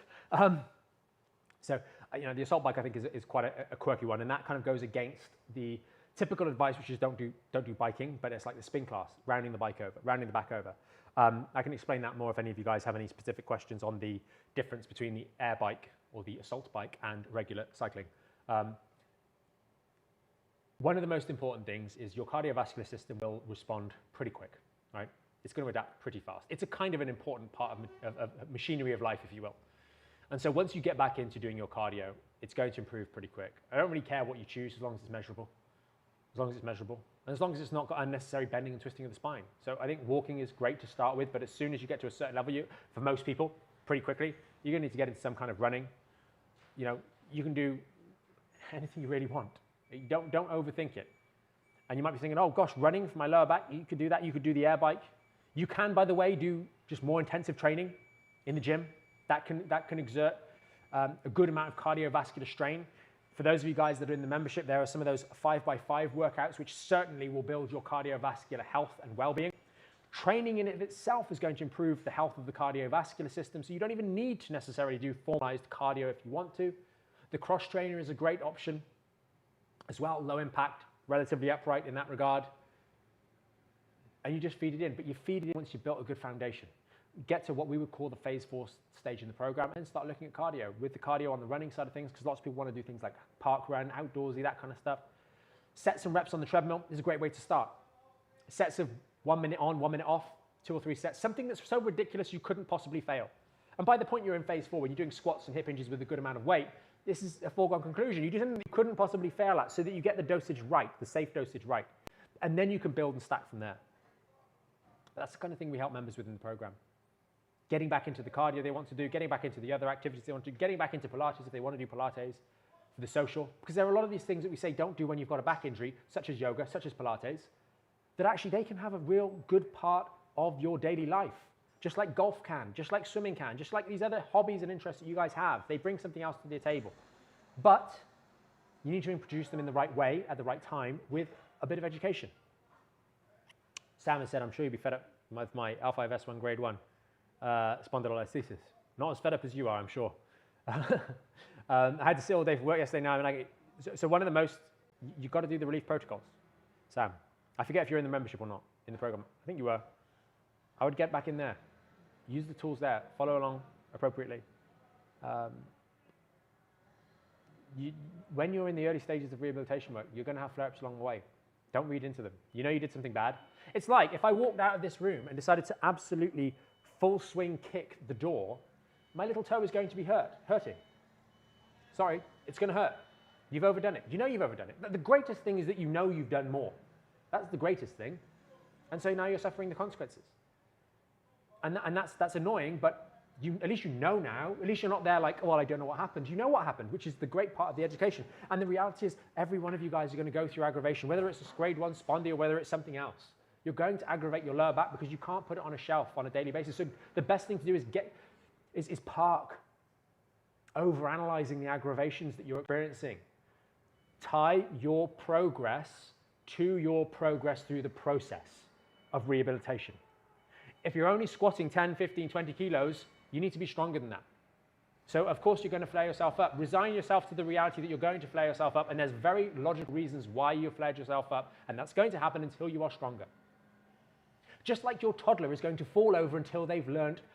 So, you know, the assault bike I think is quite a quirky one, and that kind of goes against the Typical advice, which is don't do biking, but it's like the spin class, rounding the back over. I can explain that more if any of you guys have any specific questions on the difference between the air bike or the assault bike and regular cycling. One of the most important things is your cardiovascular system will respond pretty quick, right? It's going to adapt pretty fast. It's a kind of an important part of machinery of life, if you will. And so once you get back into doing your cardio, it's going to improve pretty quick. I don't really care what you choose as long as it's measurable. As long as it's measurable. And as long as it's not got unnecessary bending and twisting of the spine. So I think walking is great to start with, but as soon as you get to a certain level, for most people, pretty quickly, you're going to need to get into some kind of running. You know, you can do anything you really want. Don't overthink it. And you might be thinking, oh gosh, running for my lower back, you could do that. You could do the air bike. You can, by the way, do just more intensive training in the gym. That can exert a good amount of cardiovascular strain. For those of you guys that are in the membership, there are some of those 5x5 workouts, which certainly will build your cardiovascular health and well-being. Training in it itself is going to improve the health of the cardiovascular system, so you don't even need to necessarily do formalized cardio if you want to. The cross trainer is a great option as well, low impact, relatively upright in that regard. And you just feed it in, but you feed it in once you've built a good foundation. Get to what we would call the phase 4 stage in the program and start looking at cardio. With the cardio on the running side of things, because lots of people want to do things like park run, outdoorsy, that kind of stuff. Sets and reps on the treadmill is a great way to start. Sets of 1 minute on, 1 minute off, 2 or 3 sets, something that's so ridiculous you couldn't possibly fail. And by the point you're in phase 4, when you're doing squats and hip hinges with a good amount of weight, this is a foregone conclusion. You do something you couldn't possibly fail at so that you get the dosage right, the safe dosage right. And then you can build and stack from there. That's the kind of thing we help members with in the program. Getting back into the cardio they want to do, getting back into the other activities they want to do, getting back into Pilates if they want to do Pilates, for the social. Because there are a lot of these things that we say don't do when you've got a back injury, such as yoga, such as Pilates, that actually they can have a real good part of your daily life. Just like golf can, just like swimming can, just like these other hobbies and interests that you guys have. They bring something else to the table. But you need to introduce them in the right way, at the right time, with a bit of education. Sam has said, I'm sure you'll be fed up with my L5S1 grade 1 spondylolisthesis. Not as fed up as you are, I'm sure. I had to sit all day for work yesterday now. So one of the most, you've got to do the relief protocols. Sam, I forget if you're in the membership or not, in the program. I think you were. I would get back in there. Use the tools there. Follow along appropriately. When you're in the early stages of rehabilitation work, you're going to have flare-ups along the way. Don't read into them. You know you did something bad. It's like if I walked out of this room and decided to absolutely full swing kick the door, my little toe is going to be hurting. Sorry, it's going to hurt. You've overdone it. You know you've overdone it. But the greatest thing is that you know you've done more. That's the greatest thing. And so now you're suffering the consequences. And that's annoying, but at least you know now. At least you're not there like, oh, well, I don't know what happened. You know what happened, which is the great part of the education. And the reality is every one of you guys are going to go through aggravation, whether it's a grade 1 spondy or whether it's something else. You're going to aggravate your lower back because you can't put it on a shelf on a daily basis. So the best thing to do is park overanalyzing the aggravations that you're experiencing. Tie your progress to your progress through the process of rehabilitation. If you're only squatting 10, 15, 20 kilos, you need to be stronger than that. So of course you're going to flare yourself up. Resign yourself to the reality that you're going to flare yourself up, and there's very logical reasons why you flared yourself up, and that's going to happen until you are stronger. Just like your toddler is going to fall over until they've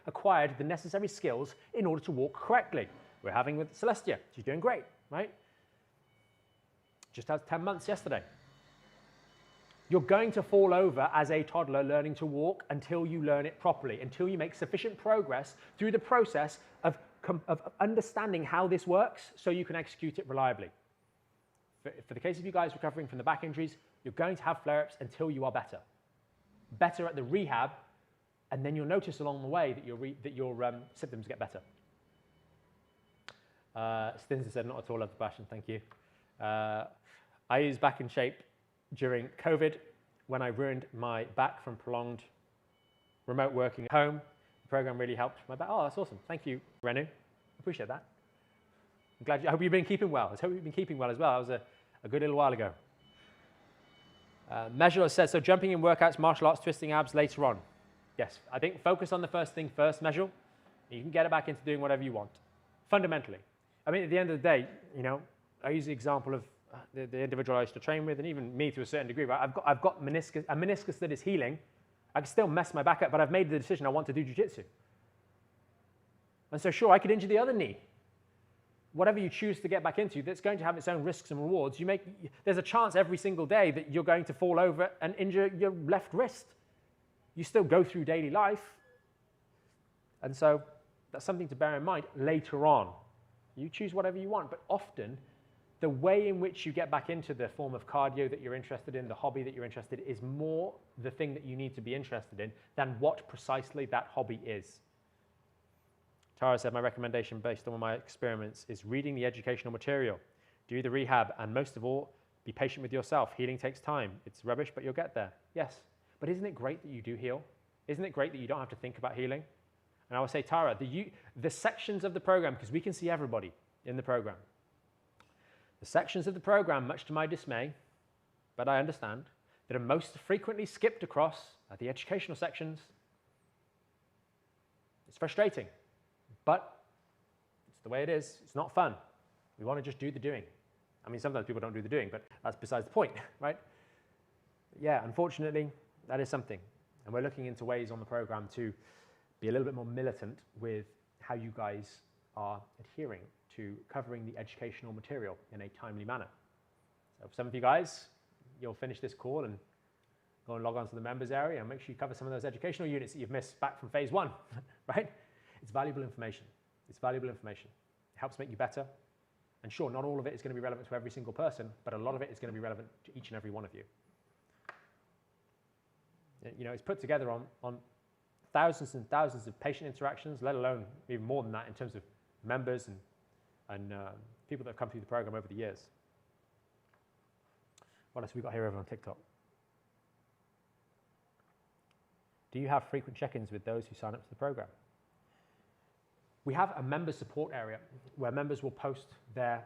acquired the necessary skills in order to walk correctly. We're having with Celestia. She's doing great, right? Just had 10 months yesterday. You're going to fall over as a toddler learning to walk until you learn it properly, until you make sufficient progress through the process of understanding how this works so you can execute it reliably. For the case of you guys recovering from the back injuries, you're going to have flare-ups until you are better. Better at the rehab, and then you'll notice along the way that your symptoms get better. Stinson said, not at all, love the passion, thank you. I used Back in Shape during COVID when I ruined my back from prolonged remote working at home. The program really helped my back. Oh, that's awesome. Thank you, Renu. Appreciate that. I'm glad I hope you've been keeping well. I hope you've been keeping well as well. That was a good little while ago. Measure says, so jumping in workouts, martial arts, twisting abs later on. Yes, I think focus on the first thing first, Measure. You can get it back into doing whatever you want, fundamentally. I mean, at the end of the day, you know, I use the example of the individual I used to train with, and even me to a certain degree, right? I've got a meniscus that is healing. I can still mess my back up, but I've made the decision I want to do jiu-jitsu. And so sure, I could injure the other knee. Whatever you choose to get back into, that's going to have its own risks and rewards. There's a chance every single day that you're going to fall over and injure your left wrist. You still go through daily life. And so that's something to bear in mind later on. You choose whatever you want, but often the way in which you get back into the form of cardio that you're interested in, the hobby that you're interested in, is more the thing that you need to be interested in than what precisely that hobby is. Tara said, my recommendation based on my experiments is reading the educational material, do the rehab, and most of all, be patient with yourself. Healing takes time. It's rubbish, but you'll get there. Yes, but isn't it great that you do heal? Isn't it great that you don't have to think about healing? And I will say, Tara, the sections of the program, because we can see everybody in the program, the sections of the program, much to my dismay, but I understand, that are most frequently skipped across are the educational sections. It's frustrating. But it's the way it is. It's not fun. We want to just do the doing. I mean, sometimes people don't do the doing, but that's besides the point, right? Yeah, unfortunately, that is something. And we're looking into ways on the program to be a little bit more militant with how you guys are adhering to covering the educational material in a timely manner. So for some of you guys, you'll finish this call and go and log on to the members area and make sure you cover some of those educational units that you've missed back from phase 1, right? It's valuable information. It's valuable information. It helps make you better. And sure, not all of it is going to be relevant to every single person, but a lot of it is going to be relevant to each and every one of you. You know, it's put together on thousands and thousands of patient interactions, let alone even more than that in terms of members and people that have come through the program over the years. What else have we got here over on TikTok? Do you have frequent check-ins with those who sign up to the program? We have a member support area where members will post their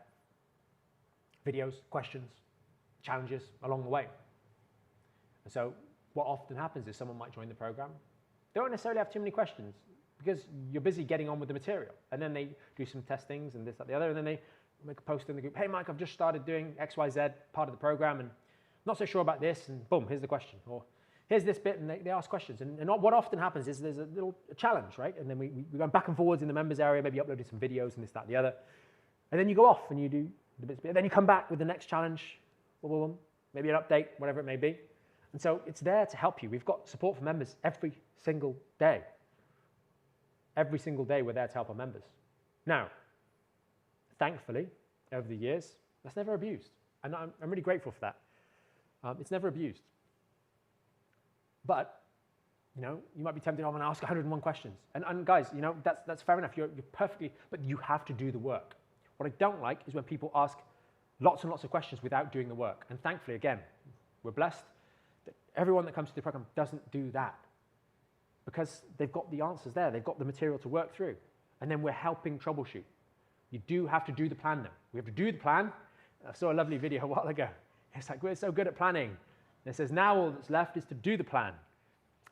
videos, questions, challenges along the way. And so what often happens is someone might join the program. They don't necessarily have too many questions because you're busy getting on with the material. And then they do some testings and this, that, the other, and then they make a post in the group, hey Mike, I've just started doing XYZ part of the program and not so sure about this, and boom, here's the question. Or here's this bit, and they ask questions. And what often happens is there's a little challenge, right? And then we go back and forwards in the members area, maybe uploaded some videos and this, that, the other. And then you go off and you do the bits. Then you come back with the next challenge, maybe an update, whatever it may be. And so it's there to help you. We've got support for members every single day. Every single day we're there to help our members. Now, thankfully, over the years, that's never abused. And I'm really grateful for that. It's never abused. But, you know, you might be tempted, I'm going to ask 101 questions. And guys, you know, that's fair enough. You're perfectly, but you have to do the work. What I don't like is when people ask lots and lots of questions without doing the work. And thankfully, again, we're blessed that everyone that comes to the program doesn't do that because they've got the answers there. They've got the material to work through. And then we're helping troubleshoot. You do have to do the plan though. We have to do the plan. I saw a lovely video a while ago. It's like, we're so good at planning. And it says, now all that's left is to do the plan.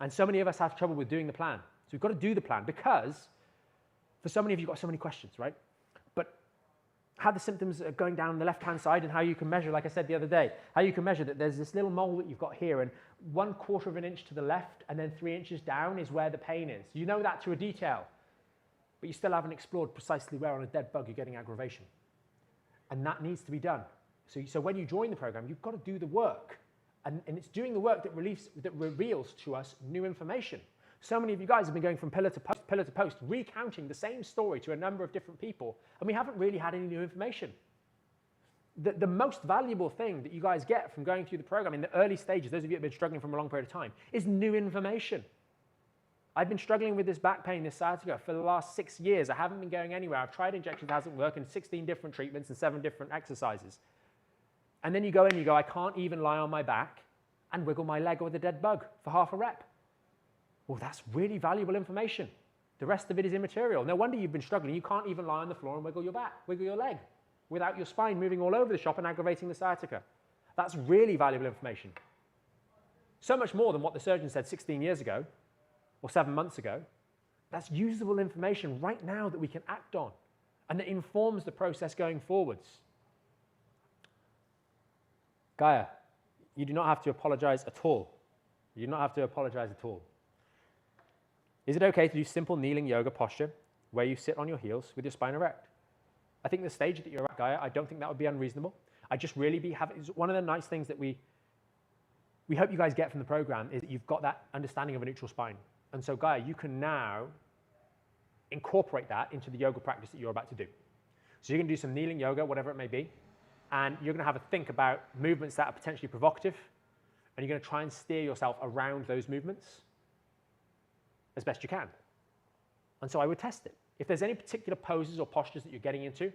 And so many of us have trouble with doing the plan. So we've got to do the plan because for so many of you, you've got so many questions, right? But how the symptoms are going down the left-hand side and how you can measure, like I said the other day, how you can measure that there's this little mole that you've got here and 1/4 of an inch to the left and then 3 inches down is where the pain is. You know that to a detail, but you still haven't explored precisely where on a dead bug you're getting aggravation. And that needs to be done. So when you join the program, you've got to do the work. And it's doing the work that reveals to us new information. So many of you guys have been going from pillar to post, recounting the same story to a number of different people, and we haven't really had any new information. The most valuable thing that you guys get from going through the program in the early stages, those of you who have been struggling from a long period of time, is new information. I've been struggling with this back pain, this sciatica, for the last 6 years. I haven't been going anywhere. I've tried injections, it hasn't worked, and 16 different treatments and 7 different exercises. And then you go in and you go, I can't even lie on my back and wiggle my leg with a dead bug for half a rep. Well, that's really valuable information. The rest of it is immaterial. No wonder you've been struggling. You can't even lie on the floor and wiggle your back, wiggle your leg, without your spine moving all over the shop and aggravating the sciatica. That's really valuable information. So much more than what the surgeon said 16 years ago or 7 months ago. That's usable information right now that we can act on and that informs the process going forwards. Gaia, you do not have to apologize at all. You do not have to apologize at all. Is it okay to do simple kneeling yoga posture where you sit on your heels with your spine erect? I think the stage that you're at, Gaia, I don't think that would be unreasonable. I just really it's one of the nice things that we hope you guys get from the program is that you've got that understanding of a neutral spine. And so Gaia, you can now incorporate that into the yoga practice that you're about to do. So you're going to do some kneeling yoga, whatever it may be, and you're going to have a think about movements that are potentially provocative, and you're going to try and steer yourself around those movements as best you can. And so I would test it. If there's any particular poses or postures that you're getting into,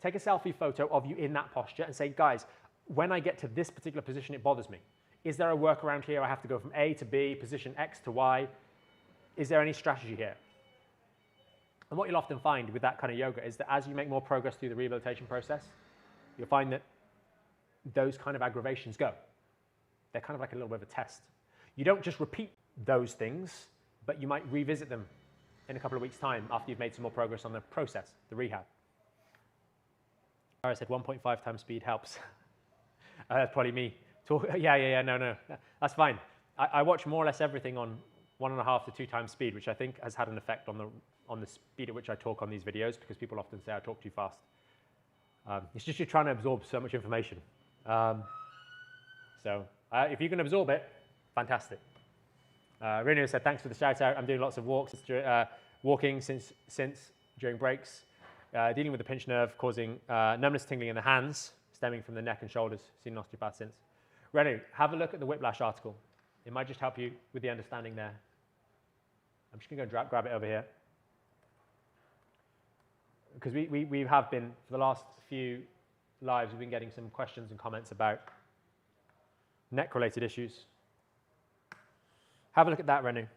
take a selfie photo of you in that posture and say, guys, when I get to this particular position, it bothers me. Is there a workaround here? I have to go from A to B, position X to Y. Is there any strategy here? And what you'll often find with that kind of yoga is that as you make more progress through the rehabilitation process, you'll find that those kind of aggravations go. They're kind of like a little bit of a test. You don't just repeat those things, but you might revisit them in a couple of weeks' time after you've made some more progress on the process, the rehab. I said 1.5 times speed helps. That's probably me. No, that's fine. I watch more or less everything on 1.5 to 2 times speed, which I think has had an effect on the speed at which I talk on these videos, because people often say I talk too fast. It's just you're trying to absorb so much information. If you can absorb it, fantastic. Renu said, thanks for the shout out. I'm doing lots of walking since during breaks, dealing with the pinched nerve causing numbness, tingling in the hands, stemming from the neck and shoulders. Seen an osteopath since. Renu, have a look at the whiplash article. It might just help you with the understanding there. I'm just going to go grab it over here. Because we have been, for the last few lives, we've been getting some questions and comments about neck-related issues. Have a look at that, Renu.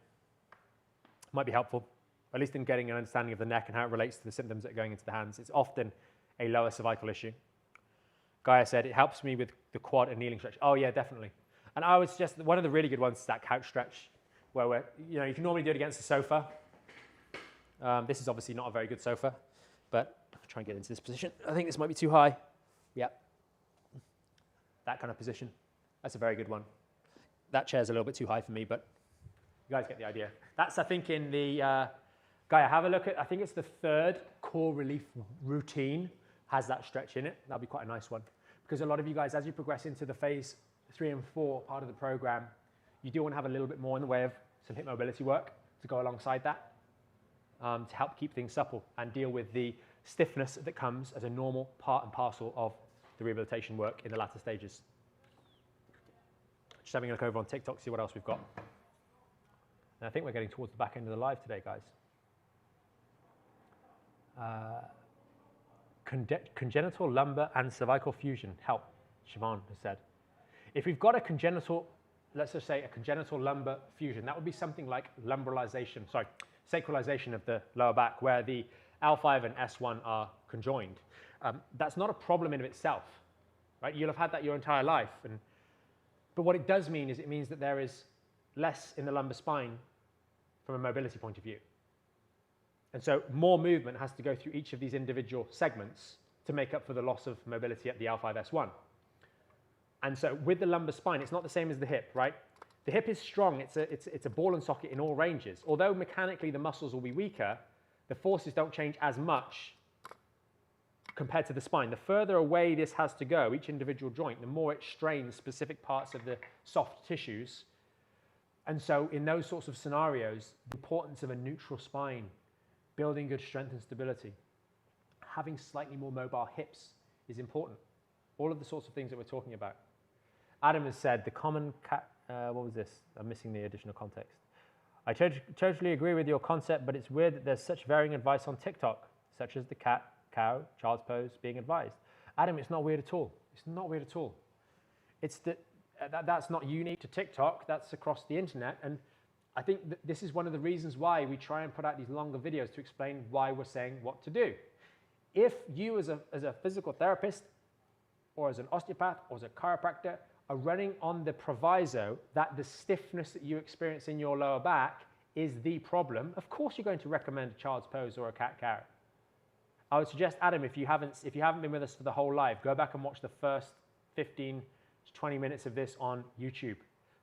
Might be helpful, at least in getting an understanding of the neck and how it relates to the symptoms that are going into the hands. It's often a lower cervical issue. Gaia said, it helps me with the quad and kneeling stretch. Oh yeah, definitely. And I would suggest that one of the really good ones is that couch stretch, where you can normally do it against a sofa. This is obviously not a very good sofa, but I'll try and get into this position. I think this might be too high. Yeah. That kind of position. That's a very good one. That chair's a little bit too high for me, but you guys get the idea. That's, I think, in the, Gaia, have a look at, I think it's the 3rd core relief routine has that stretch in it. That'll be quite a nice one. Because a lot of you guys, as you progress into the phase 3 and 4 part of the program, you do want to have a little bit more in the way of some hip mobility work to go alongside that, to help keep things supple and deal with the stiffness that comes as a normal part and parcel of the rehabilitation work in the latter stages. Just having a look over on TikTok, see what else we've got. And I think we're getting towards the back end of the live today, guys. Congenital lumbar and cervical fusion help, Siobhan has said. If we've got a congenital, let's just say a congenital lumbar fusion, that would be something like sacralization of the lower back, where the L5 and S1 are conjoined. That's not a problem in of itself, right? You'll have had that your entire life. But what it does mean is it means that there is less in the lumbar spine from a mobility point of view. And so more movement has to go through each of these individual segments to make up for the loss of mobility at the L5-S1. And so with the lumbar spine, it's not the same as the hip, right? The hip is strong. It's a ball and socket in all ranges. Although mechanically the muscles will be weaker, the forces don't change as much compared to the spine. The further away this has to go, each individual joint, the more it strains specific parts of the soft tissues. And so in those sorts of scenarios, the importance of a neutral spine, building good strength and stability, having slightly more mobile hips is important. All of the sorts of things that we're talking about. Adam has said the common what was this? I'm missing the additional context. I totally agree with your concept, but it's weird that there's such varying advice on TikTok, such as the cat, cow, child's pose being advised. Adam, it's not weird at all. It's not weird at all. It's that's not unique to TikTok. That's across the internet. And I think that this is one of the reasons why we try and put out these longer videos to explain why we're saying what to do. If you as a physical therapist or as an osteopath or as a chiropractor are running on the proviso that the stiffness that you experience in your lower back is the problem, of course you're going to recommend a child's pose or a cat-cow. I would suggest, Adam, if you haven't been with us for the whole live, go back and watch the first 15 20 minutes of this on YouTube.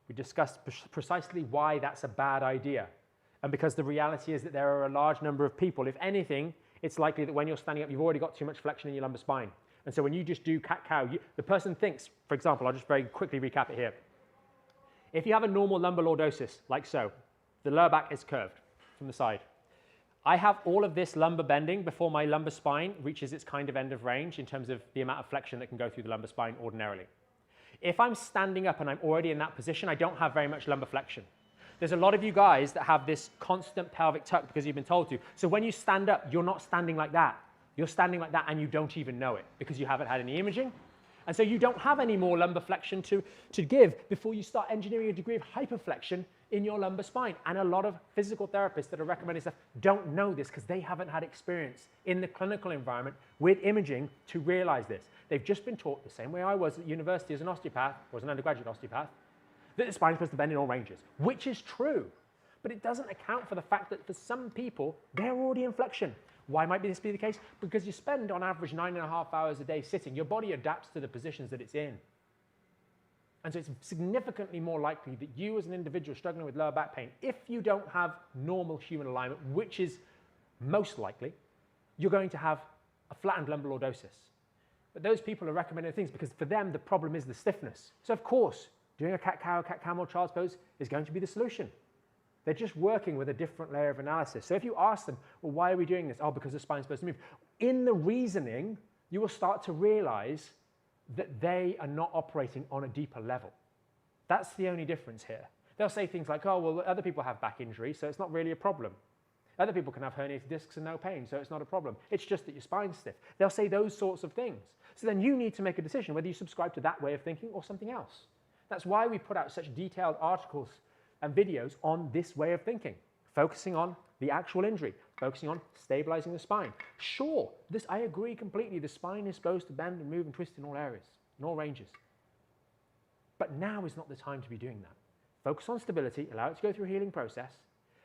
We discussed precisely why that's a bad idea. And because the reality is that there are a large number of people, if anything, it's likely that when you're standing up, you've already got too much flexion in your lumbar spine. And so when you just do cat-cow, the person thinks, for example, I'll just very quickly recap it here. If you have a normal lumbar lordosis, like so, the lower back is curved from the side. I have all of this lumbar bending before my lumbar spine reaches its kind of end of range in terms of the amount of flexion that can go through the lumbar spine ordinarily. If I'm standing up and I'm already in that position, I don't have very much lumbar flexion. There's a lot of you guys that have this constant pelvic tuck because you've been told to. So when you stand up, you're not standing like that. You're standing like that and you don't even know it because you haven't had any imaging. And so you don't have any more lumbar flexion to give before you start engineering a degree of hyperflexion in your lumbar spine. And a lot of physical therapists that are recommending stuff don't know this because they haven't had experience in the clinical environment with imaging to realize this. They've just been taught the same way I was at university as an osteopath, or as an undergraduate osteopath, that the spine is supposed to bend in all ranges, which is true. But it doesn't account for the fact that for some people, they're already in flexion. Why might this be the case? Because you spend on average 9.5 hours a day sitting. Your body adapts to the positions that it's in. And so it's significantly more likely that you as an individual struggling with lower back pain, if you don't have normal human alignment, which is most likely, you're going to have a flattened lumbar lordosis. But those people are recommending things because for them, the problem is the stiffness. So of course, doing a cat-cow, cat-camel, child's pose is going to be the solution. They're just working with a different layer of analysis. So if you ask them, well, why are we doing this? Oh, because the spine's supposed to move. In the reasoning, you will start to realize that they are not operating on a deeper level. That's the only difference here. They'll say things like, oh, well, other people have back injury, so it's not really a problem. Other people can have herniated discs and no pain, so it's not a problem. It's just that your spine's stiff. They'll say those sorts of things. So then you need to make a decision whether you subscribe to that way of thinking or something else. That's why we put out such detailed articles and videos on this way of thinking, focusing on the actual injury, focusing on stabilizing the spine. Sure, I agree completely. The spine is supposed to bend and move and twist in all areas, in all ranges. But now is not the time to be doing that. Focus on stability, allow it to go through a healing process,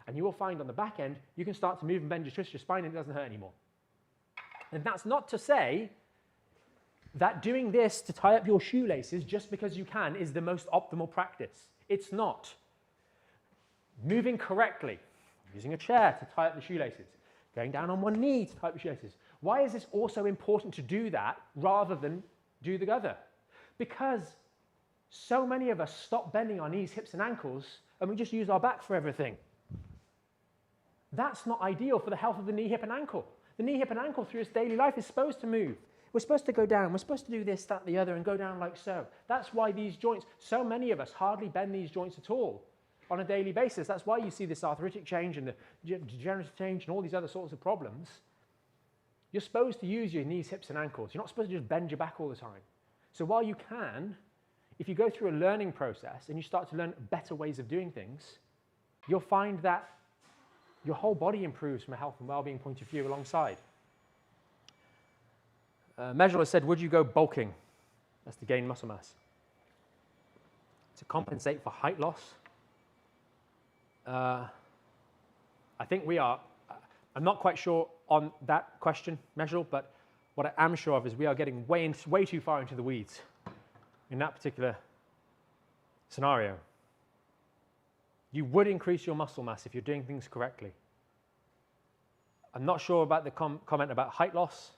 and you will find on the back end, you can start to move and bend and twist your spine and it doesn't hurt anymore. And that's not to say that doing this to tie up your shoelaces just because you can is the most optimal practice. It's not. Moving correctly, using a chair to tie up the shoelaces, going down on one knee to tie up the shoelaces. Why is this also important to do that rather than do the other? Because so many of us stop bending our knees, hips, and ankles, and we just use our back for everything. That's not ideal for the health of the knee, hip, and ankle. The knee, hip, and ankle through its daily life is supposed to move. We're supposed to go down. We're supposed to do this, that, the other, and go down like so. That's why these joints, so many of us hardly bend these joints at all on a daily basis. That's why you see this arthritic change and the degenerative change and all these other sorts of problems. You're supposed to use your knees, hips, and ankles. You're not supposed to just bend your back all the time. So while you can, if you go through a learning process and you start to learn better ways of doing things, you'll find that your whole body improves from a health and well-being point of view alongside. Measure said, would you go bulking? That's to gain muscle mass. To compensate for height loss? I think we are. I'm not quite sure on that question, Measure, but what I am sure of is we are getting way too far into the weeds in that particular scenario. You would increase your muscle mass if you're doing things correctly. I'm not sure about the comment about height loss,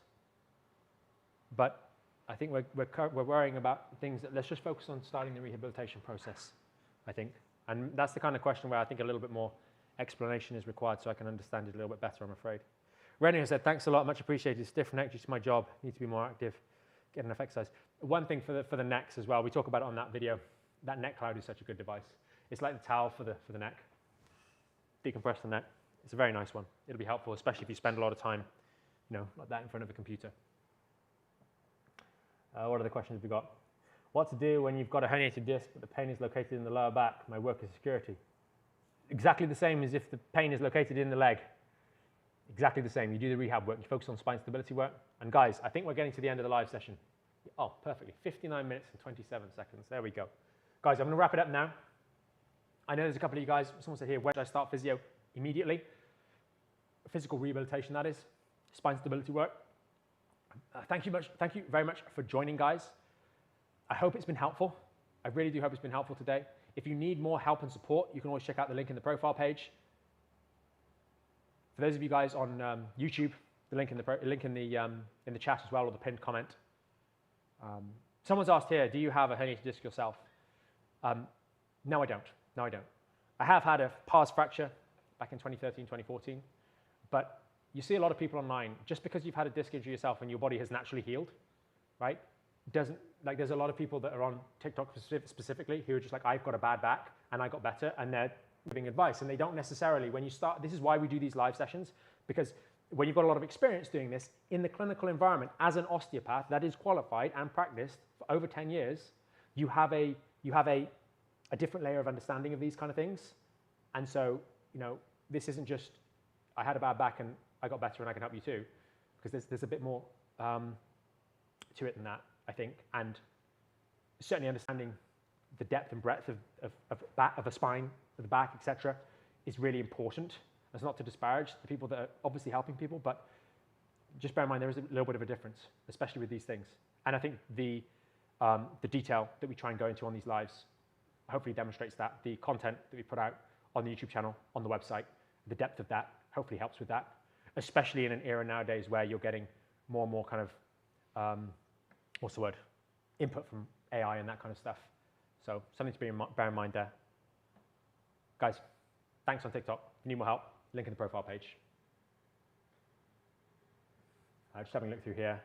but I think we're worrying about things that let's just focus on starting the rehabilitation process, I think. And that's the kind of question where I think a little bit more explanation is required so I can understand it a little bit better, I'm afraid. Rennie has said, thanks a lot, much appreciated. Stiff neck due to my job, need to be more active, get enough exercise. One thing for the necks as well, we talk about it on that video, that neck cloud is such a good device. It's like the towel for the neck. Decompress the neck. It's a very nice one. It'll be helpful, especially if you spend a lot of time, like that in front of a computer. What other questions have we got? What to do when you've got a herniated disc, but the pain is located in the lower back? My work is security. Exactly the same as if the pain is located in the leg. Exactly the same. You do the rehab work. You focus on spine stability work. And guys, I think we're getting to the end of the live session. Oh, perfectly. 59 minutes and 27 seconds. There we go. Guys, I'm going to wrap it up now. I know there's a couple of you guys, someone said here, where should I start physio? Immediately. Physical rehabilitation, that is. Spine stability work. Thank you very much for joining, guys. I hope it's been helpful. I really do hope it's been helpful today. If you need more help and support, you can always check out the link in the profile page. For those of you guys on YouTube, the link in the chat as well, or the pinned comment. Someone's asked here, do you have a herniated disc yourself? No, I don't. No, I don't. I have had a pars fracture back in 2013, 2014, but you see a lot of people online, just because you've had a disc injury yourself and your body has naturally healed, right? Doesn't, like, there's a lot of people that are on TikTok specifically who are just like, I've got a bad back and I got better, and they're giving advice, and they don't necessarily, when you start, this is why we do these live sessions, because when you've got a lot of experience doing this in the clinical environment as an osteopath that is qualified and practiced for over 10 years, you have a different layer of understanding of these kind of things. And so, you know, this isn't just, I had a bad back and I got better and I can help you too, because there's a bit more to it than that, I think. And certainly understanding the depth and breadth of a spine, of the back, etc., is really important. That's not to disparage the people that are obviously helping people, but just bear in mind there is a little bit of a difference, especially with these things. And I think the detail that we try and go into on these lives hopefully demonstrates that. The content that we put out on the YouTube channel, on the website, the depth of that hopefully helps with that, especially in an era nowadays where you're getting more and more kind of, what's the word, input from AI and that kind of stuff. So something to bear in mind there. Guys, thanks on TikTok. If you need more help, link in the profile page. Just having a look through here.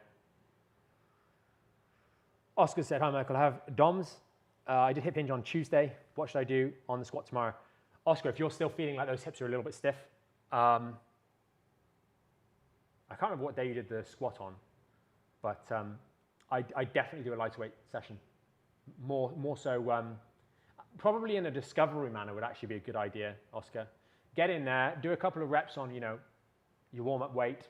Oscar said, hi Michael, I have DOMS. I did hip hinge on Tuesday. What should I do on the squat tomorrow? Oscar, if you're still feeling like those hips are a little bit stiff, I can't remember what day you did the squat on, but I definitely do a lighter weight session. More so, probably in a discovery manner would actually be a good idea, Oscar. Get in there, do a couple of reps on, you know, your warm-up weight,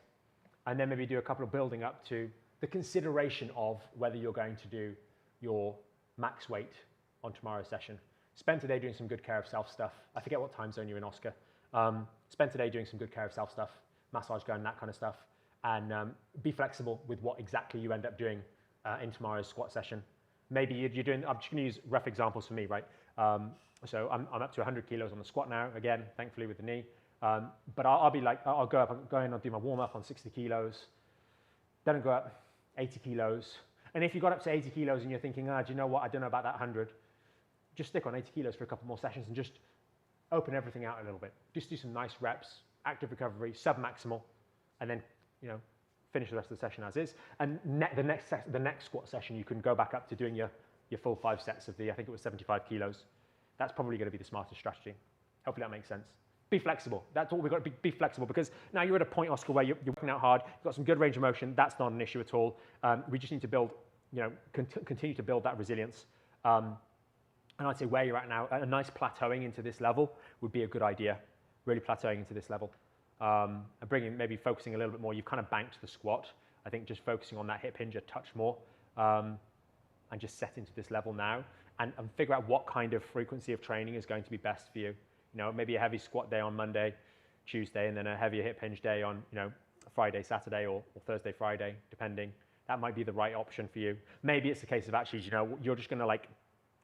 and then maybe do a couple of building up to the consideration of whether you're going to do your max weight on tomorrow's session. Spend today doing some good care of self stuff. I forget what time zone you're in, Oscar. Spend today doing some good care of self stuff, massage gun, that kind of stuff, and be flexible with what exactly you end up doing in tomorrow's squat session. Maybe you're doing, I'm just going to use rough examples for me, right? So I'm up to 100 kilos on the squat now, again, thankfully with the knee. But I'll be like, I'll go in and do my warm up on 60 kilos. Then I'll go up 80 kilos. And if you got up to 80 kilos and you're thinking, do you know what, I don't know about that 100, just stick on 80 kilos for a couple more sessions and just open everything out a little bit. Just do some nice reps, active recovery, sub-maximal, and then, you know, finish the rest of the session as is. And the next squat session, you can go back up to doing your full 5 sets of the, I think it was 75 kilos. That's probably going to be the smartest strategy. Hopefully that makes sense. Be flexible. That's all we've got to be flexible, because now you're at a point, Oscar, where you're working out hard, you've got some good range of motion. That's not an issue at all. We just need to build, you know, continue to build that resilience. And I'd say where you're at now, a nice plateauing into this level would be a good idea, really plateauing into this level. And maybe focusing a little bit more. You've kind of banked the squat. I think just focusing on that hip hinge a touch more, and just set into this level now, and figure out what kind of frequency of training is going to be best for you. You know, maybe a heavy squat day on Monday, Tuesday, and then a heavier hip hinge day on, you know, Friday, Saturday, or Thursday, Friday, depending. That might be the right option for you. Maybe it's a case of actually, you know, you're just going to like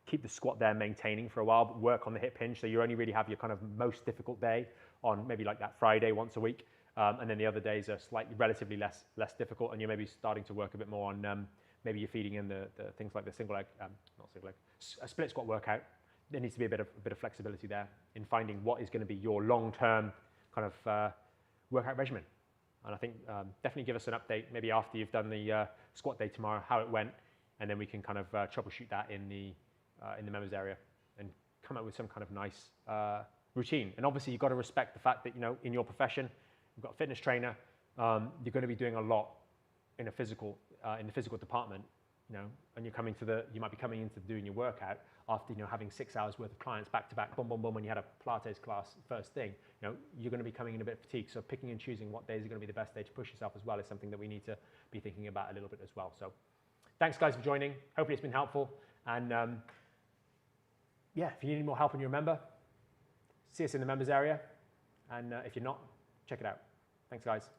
keep the squat there maintaining for a while, but work on the hip hinge. So you only really have your kind of most difficult day on maybe like that Friday once a week. And then the other days are relatively less difficult, and you're maybe starting to work a bit more on maybe you're feeding in the things like the single leg, a split squat workout. There needs to be a bit of flexibility there in finding what is going to be your long-term kind of workout regimen. And I think definitely give us an update maybe after you've done the squat day tomorrow, how it went, and then we can kind of troubleshoot that in the members area and come up with some kind of nice routine. And obviously you've got to respect the fact that, you know, in your profession, you've got a fitness trainer, you're going to be doing a lot in the physical department, you know, and you might be coming into doing your workout after, you know, having 6 hours worth of clients back to back, boom, boom, boom, when you had a Pilates class first thing. You know, you're going to be coming in a bit fatigued. So picking and choosing what days are going to be the best day to push yourself as well is something that we need to be thinking about a little bit as well. So thanks guys for joining. Hopefully it's been helpful. And yeah, if you need more help and you're a member, see us in the members area. And if you're not, check it out. Thanks guys.